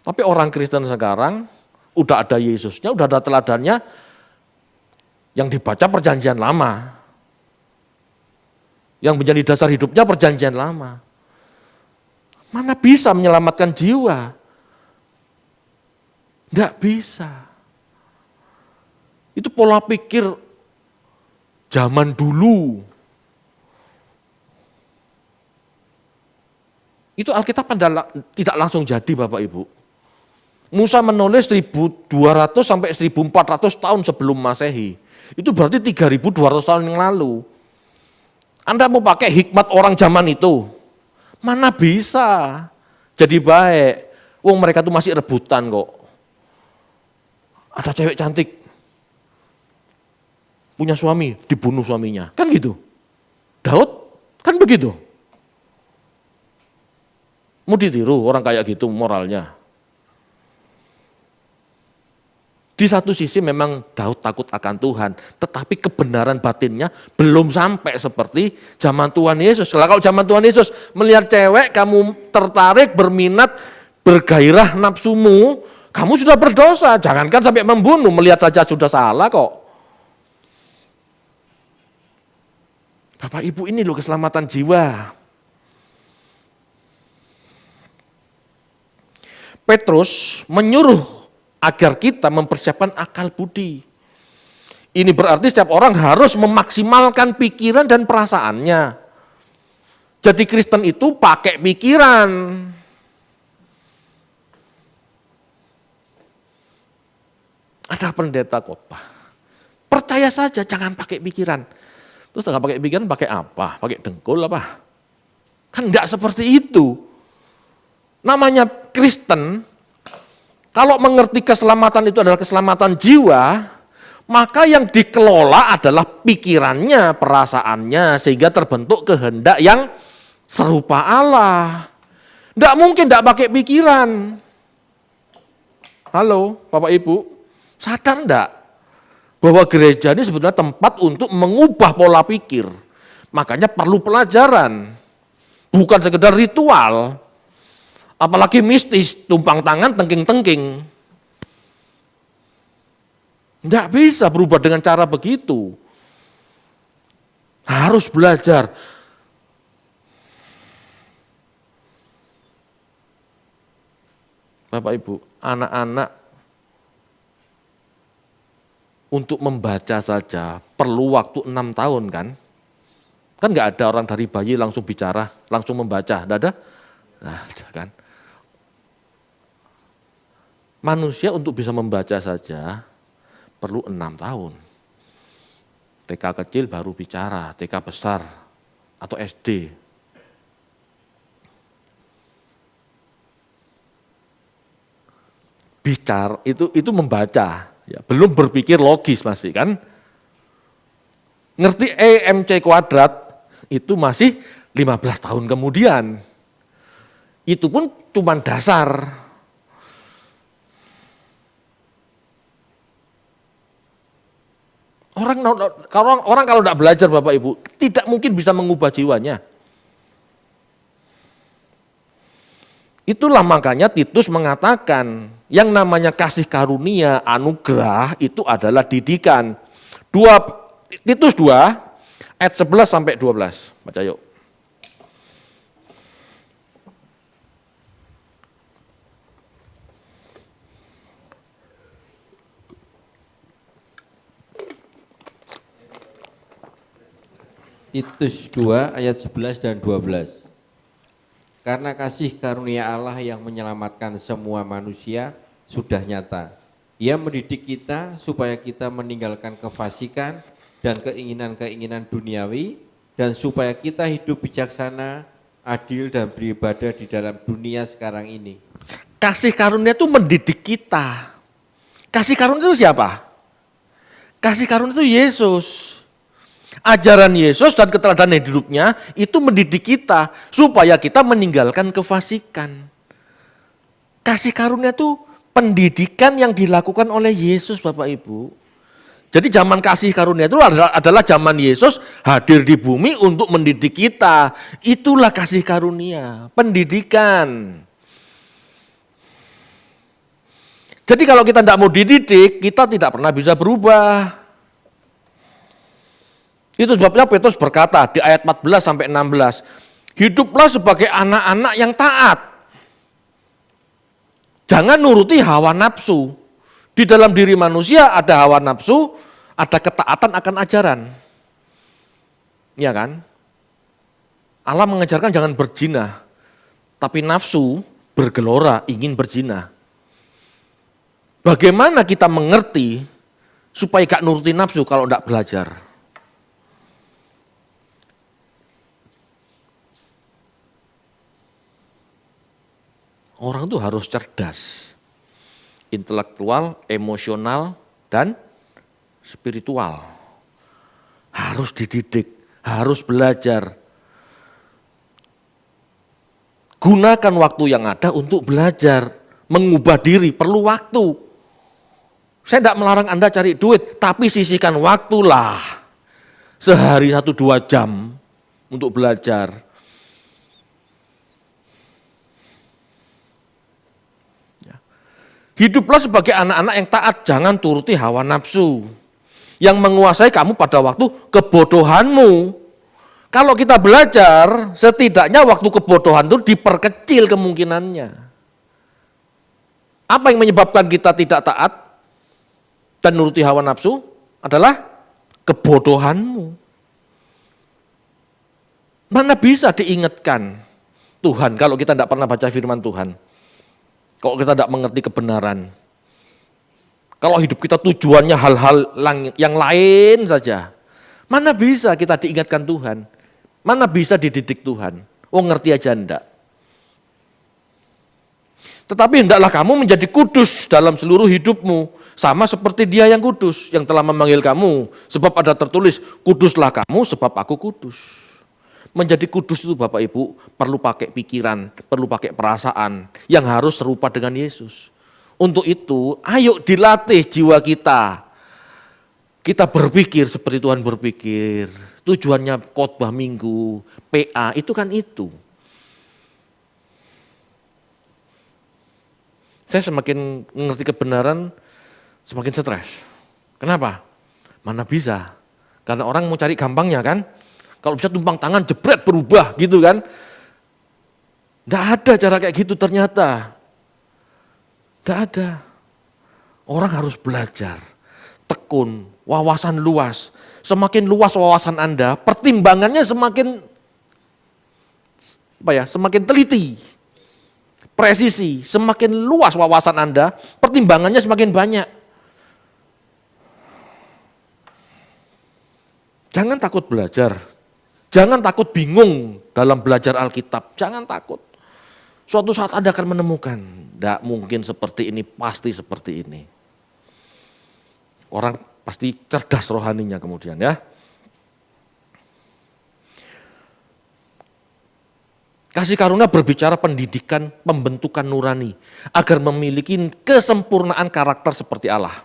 Tapi orang Kristen sekarang udah ada Yesusnya, udah ada teladannya, yang dibaca perjanjian lama. Yang menjadi dasar hidupnya perjanjian lama. Mana bisa menyelamatkan jiwa? Enggak bisa. Itu pola pikir zaman dulu. Itu Alkitab tidak langsung jadi Bapak Ibu. Musa menulis 1200 sampai 1400 tahun sebelum Masehi. Itu berarti 3200 tahun yang lalu. Anda mau pakai hikmat orang zaman itu? Mana bisa jadi baik. Wong mereka tuh masih rebutan kok. Ada cewek cantik. Punya suami, dibunuh suaminya. Kan gitu. Daud kan begitu. Mau ditiru orang kayak gitu moralnya. Di satu sisi memang Daud takut akan Tuhan, tetapi kebenaran batinnya belum sampai seperti zaman Tuhan Yesus. Kalau zaman Tuhan Yesus melihat cewek, kamu tertarik, berminat, bergairah nafsumu, kamu sudah berdosa. Jangankan sampai membunuh, melihat saja sudah salah kok. Bapak Ibu, ini loh keselamatan jiwa. Petrus menyuruh agar kita mempersiapkan akal budi. Ini berarti setiap orang harus memaksimalkan pikiran dan perasaannya. Jadi Kristen itu pakai pikiran. ada pendeta khotbah. Percaya saja, jangan pakai pikiran. Terus nggak pakai pikiran, pakai apa? Pakai dengkul apa? Kan nggak seperti itu. Namanya Kristen, kalau mengerti keselamatan itu adalah keselamatan jiwa, maka yang dikelola adalah pikirannya, perasaannya, sehingga terbentuk kehendak yang serupa Allah. Nggak mungkin nggak pakai pikiran. Halo, Bapak Ibu, sadar enggak bahwa gereja ini sebetulnya tempat untuk mengubah pola pikir. Makanya perlu pelajaran, bukan sekedar ritual, apalagi mistis, tumpang tangan, tengking-tengking. Enggak bisa berubah dengan cara begitu. Harus belajar. Bapak Ibu, anak-anak untuk membaca saja perlu waktu 6 tahun kan? Kan nggak ada orang dari bayi langsung bicara, langsung membaca, enggak ada? Nah, ada kan? Manusia untuk bisa membaca saja perlu 6 tahun. TK kecil baru bicara, TK besar atau SD. Bicara itu membaca, ya, belum berpikir logis masih kan. Ngerti MC kuadrat itu masih 15 tahun kemudian. Itu pun cuma dasar. Orang kalau tidak belajar Bapak Ibu, tidak mungkin bisa mengubah jiwanya. Itulah makanya Titus mengatakan, yang namanya kasih karunia, anugerah itu adalah didikan. Titus 2 ayat 11 sampai 12. Baca yuk. Titus 2 ayat 11 dan 12. Karena kasih karunia Allah yang menyelamatkan semua manusia sudah nyata. Ia mendidik kita supaya kita meninggalkan kefasikan dan keinginan-keinginan duniawi, dan supaya kita hidup bijaksana, adil, dan beribadah di dalam dunia sekarang ini. Kasih karunia itu mendidik kita. Kasih karunia itu siapa? Kasih karunia itu Yesus. Ajaran Yesus dan keteladanan hidupnya itu mendidik kita supaya kita meninggalkan kefasikan. Kasih karunia itu pendidikan yang dilakukan oleh Yesus Bapak Ibu. Jadi zaman kasih karunia itu adalah zaman Yesus hadir di bumi untuk mendidik kita. Itulah kasih karunia, pendidikan. Jadi kalau kita tidak mau dididik, kita tidak pernah bisa berubah. Itu sebabnya Petrus berkata di ayat 14 sampai 16, hiduplah sebagai anak-anak yang taat. Jangan nuruti hawa nafsu. Di dalam diri manusia ada hawa nafsu, ada ketaatan akan ajaran. Iya kan? Allah mengajarkan jangan berzina, tapi nafsu bergelora ingin berzina. Bagaimana kita mengerti supaya gak nuruti nafsu kalau tidak belajar? Orang itu harus cerdas, intelektual, emosional, dan spiritual. Harus dididik, harus belajar. Gunakan waktu yang ada untuk belajar, mengubah diri, perlu waktu. Saya tidak melarang Anda cari duit, tapi sisihkan waktulah. Sehari 1-2 jam untuk belajar. Hiduplah sebagai anak-anak yang taat, jangan turuti hawa nafsu. Yang menguasai kamu pada waktu kebodohanmu. Kalau kita belajar, setidaknya waktu kebodohan itu diperkecil kemungkinannya. Apa yang menyebabkan kita tidak taat dan nuruti hawa nafsu? Adalah kebodohanmu. Mana bisa diingatkan Tuhan kalau kita tidak pernah baca firman Tuhan? Kalau kita tidak mengerti kebenaran, Kalau hidup kita tujuannya hal-hal yang lain saja, mana bisa kita diingatkan Tuhan? Mana bisa dididik Tuhan? Oh ngerti aja enggak. Tetapi hendaklah kamu menjadi kudus dalam seluruh hidupmu. Sama seperti Dia yang kudus, yang telah memanggil kamu. Sebab ada tertulis, kuduslah kamu sebab aku kudus. Menjadi kudus itu Bapak Ibu perlu pakai pikiran, perlu pakai perasaan yang harus serupa dengan Yesus. Untuk itu, ayo dilatih jiwa kita. Kita berpikir seperti Tuhan berpikir. Tujuannya khotbah minggu, PA, itu kan itu. Saya semakin mengerti kebenaran, semakin stres. Kenapa? Mana bisa? Karena orang mau cari gampangnya kan. Kalau bisa tumpang tangan, jebret berubah gitu kan. Nggak ada cara kayak gitu ternyata. Nggak ada. Orang harus belajar, tekun, wawasan luas. Semakin luas wawasan Anda, pertimbangannya semakin semakin teliti, presisi. Semakin luas wawasan Anda, pertimbangannya semakin banyak. Jangan takut belajar. Jangan takut bingung dalam belajar Alkitab, jangan takut. Suatu saat Anda akan menemukan, tidak mungkin seperti ini, pasti seperti ini. Orang pasti cerdas rohaninya kemudian ya. Kasih karunia berbicara pendidikan, pembentukan nurani, agar memiliki kesempurnaan karakter seperti Allah.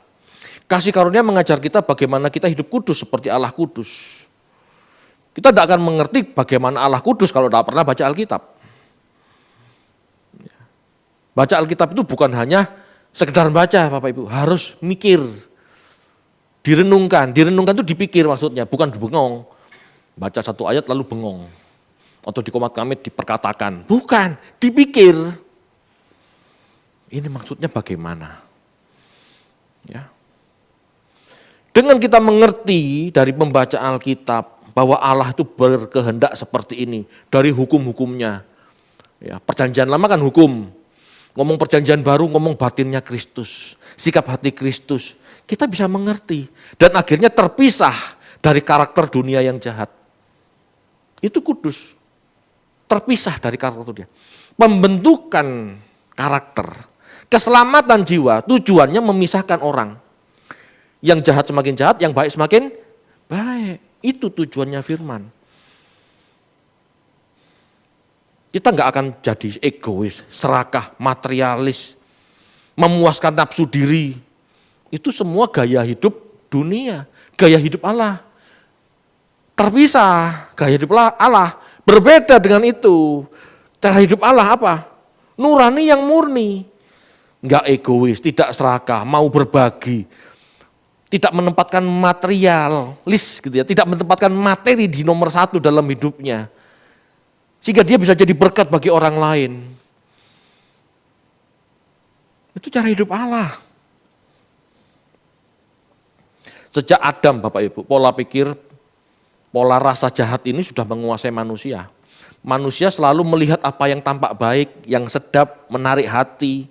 Kasih karunia mengajar kita bagaimana kita hidup kudus seperti Allah kudus. Kita tidak akan mengerti bagaimana Allah kudus kalau tidak pernah baca Alkitab. Baca Alkitab itu bukan hanya sekedar baca Bapak Ibu, harus mikir, direnungkan. Direnungkan itu dipikir maksudnya, bukan bengong. Baca satu ayat lalu bengong. Atau di Komat Kamit diperkatakan, bukan, dipikir. Ini maksudnya bagaimana? Ya. Dengan kita mengerti dari membaca Alkitab, bahwa Allah itu berkehendak seperti ini dari hukum-hukumnya. Ya, perjanjian lama kan hukum. Ngomong perjanjian baru, ngomong batinnya Kristus, sikap hati Kristus. Kita bisa mengerti dan akhirnya terpisah dari karakter dunia yang jahat. Itu kudus. Terpisah dari karakter dunia. Pembentukan karakter, keselamatan jiwa tujuannya memisahkan orang. Yang jahat semakin jahat, yang baik semakin baik. Itu tujuannya firman. Kita nggak akan jadi egois, serakah, materialis, memuaskan nafsu diri. Itu semua gaya hidup dunia, gaya hidup Allah. Terpisah, gaya hidup Allah berbeda dengan itu. Cara hidup Allah apa? Nurani yang murni. Nggak egois, tidak serakah, mau berbagi. Tidak menempatkan materialis gitu ya, tidak menempatkan materi di nomor satu dalam hidupnya. Sehingga dia bisa jadi berkat bagi orang lain. Itu cara hidup Allah. Sejak Adam Bapak Ibu, pola pikir, pola rasa jahat ini sudah menguasai manusia. Manusia selalu melihat apa yang tampak baik, yang sedap, menarik hati.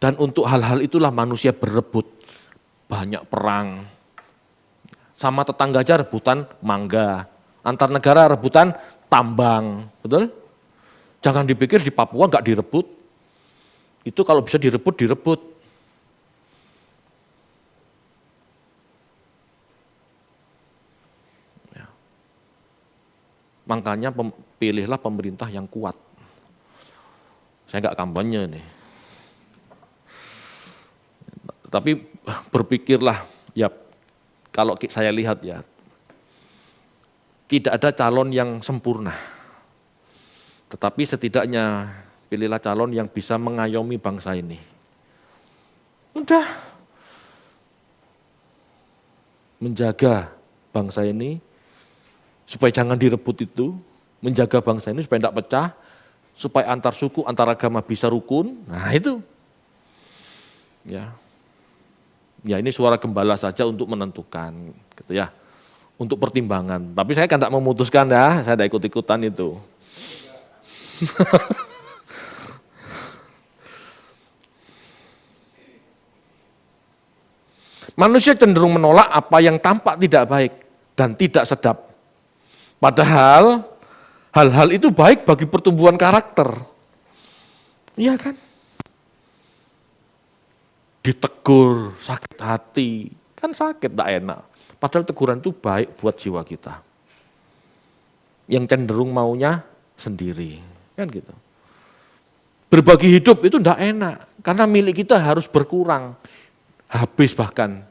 Dan untuk hal-hal itulah manusia berebut. Banyak perang, sama tetangga aja rebutan mangga, antar negara rebutan tambang, betul? Jangan dipikir di Papua nggak direbut, itu kalau bisa direbut, direbut. Ya. Makanya pilihlah pemerintah yang kuat. Saya nggak kampanye nih. Tapi berpikirlah, ya kalau saya lihat ya, tidak ada calon yang sempurna. Tetapi setidaknya pilihlah calon yang bisa mengayomi bangsa ini. Udah. Menjaga bangsa ini, supaya jangan direbut itu, menjaga bangsa ini supaya tidak pecah, supaya antar suku, antar agama bisa rukun, nah itu. Ya ini suara gembala saja untuk menentukan, gitu ya, untuk pertimbangan. Tapi saya kan tidak memutuskan ya, saya tidak ikut-ikutan itu. Manusia cenderung menolak apa yang tampak tidak baik dan tidak sedap. Padahal hal-hal itu baik bagi pertumbuhan karakter. Iya kan? Ditegur, sakit hati, kan sakit, tak enak. Padahal teguran itu baik buat jiwa kita. Yang cenderung maunya sendiri, kan gitu. Berbagi hidup itu tidak enak, karena milik kita harus berkurang, habis bahkan.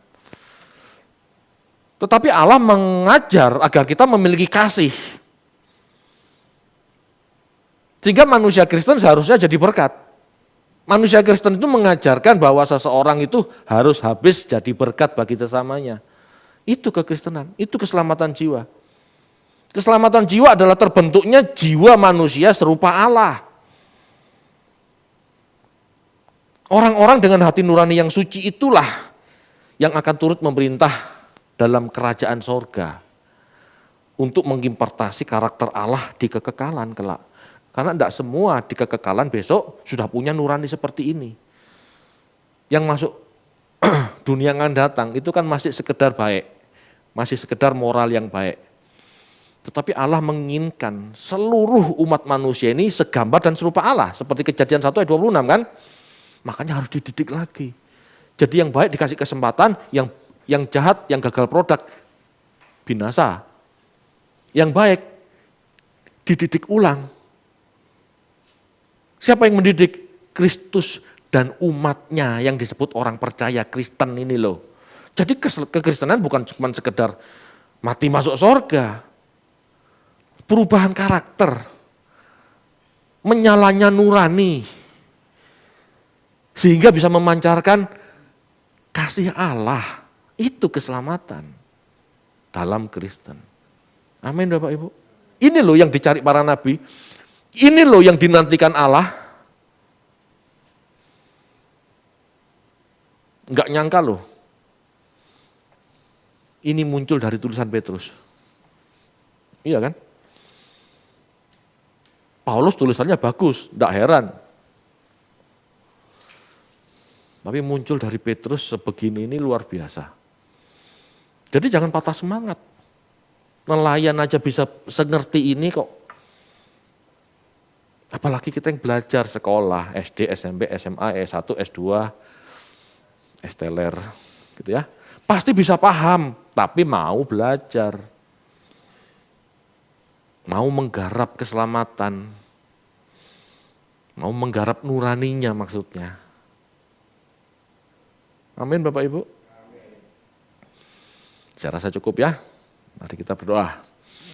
Tetapi Allah mengajar agar kita memiliki kasih. Sehingga manusia Kristen seharusnya jadi berkat. Manusia Kristen itu mengajarkan bahwa seseorang itu harus habis jadi berkat bagi sesamanya. Itu kekristenan, itu keselamatan jiwa. Keselamatan jiwa adalah terbentuknya jiwa manusia serupa Allah. Orang-orang dengan hati nurani yang suci itulah yang akan turut memerintah dalam kerajaan sorga untuk mengimpartasi karakter Allah di kekekalan kelak. Karena tidak semua di kekekalan besok sudah punya nurani seperti ini. Yang masuk dunia yang akan datang itu kan masih sekedar baik, masih sekedar moral yang baik. Tetapi Allah menginginkan seluruh umat manusia ini segambar dan serupa Allah. Seperti Kejadian 1 ayat 26 kan. Makanya harus dididik lagi. Jadi yang baik dikasih kesempatan, yang jahat, yang gagal produk, binasa. Yang baik dididik ulang. Siapa yang mendidik? Kristus dan umatnya yang disebut orang percaya Kristen ini loh. Jadi kekristenan bukan cuma sekedar mati masuk surga. Perubahan karakter, menyalanya nurani, sehingga bisa memancarkan kasih Allah. Itu keselamatan dalam Kristen. Amin Bapak Ibu. Ini loh yang dicari para nabi. Ini loh yang dinantikan Allah. Enggak nyangka loh. Ini muncul dari tulisan Petrus. Iya kan? Paulus tulisannya bagus, enggak heran. Tapi muncul dari Petrus sebegini ini luar biasa. Jadi jangan patah semangat. Nelayan aja bisa sengerti ini kok. Apalagi kita yang belajar sekolah, SD, SMP, SMA, S1, S2, S-teler, gitu ya. Pasti bisa paham, tapi mau belajar. Mau menggarap keselamatan. Mau menggarap nuraninya maksudnya. Amin Bapak Ibu. Saya rasa cukup ya. Mari kita berdoa.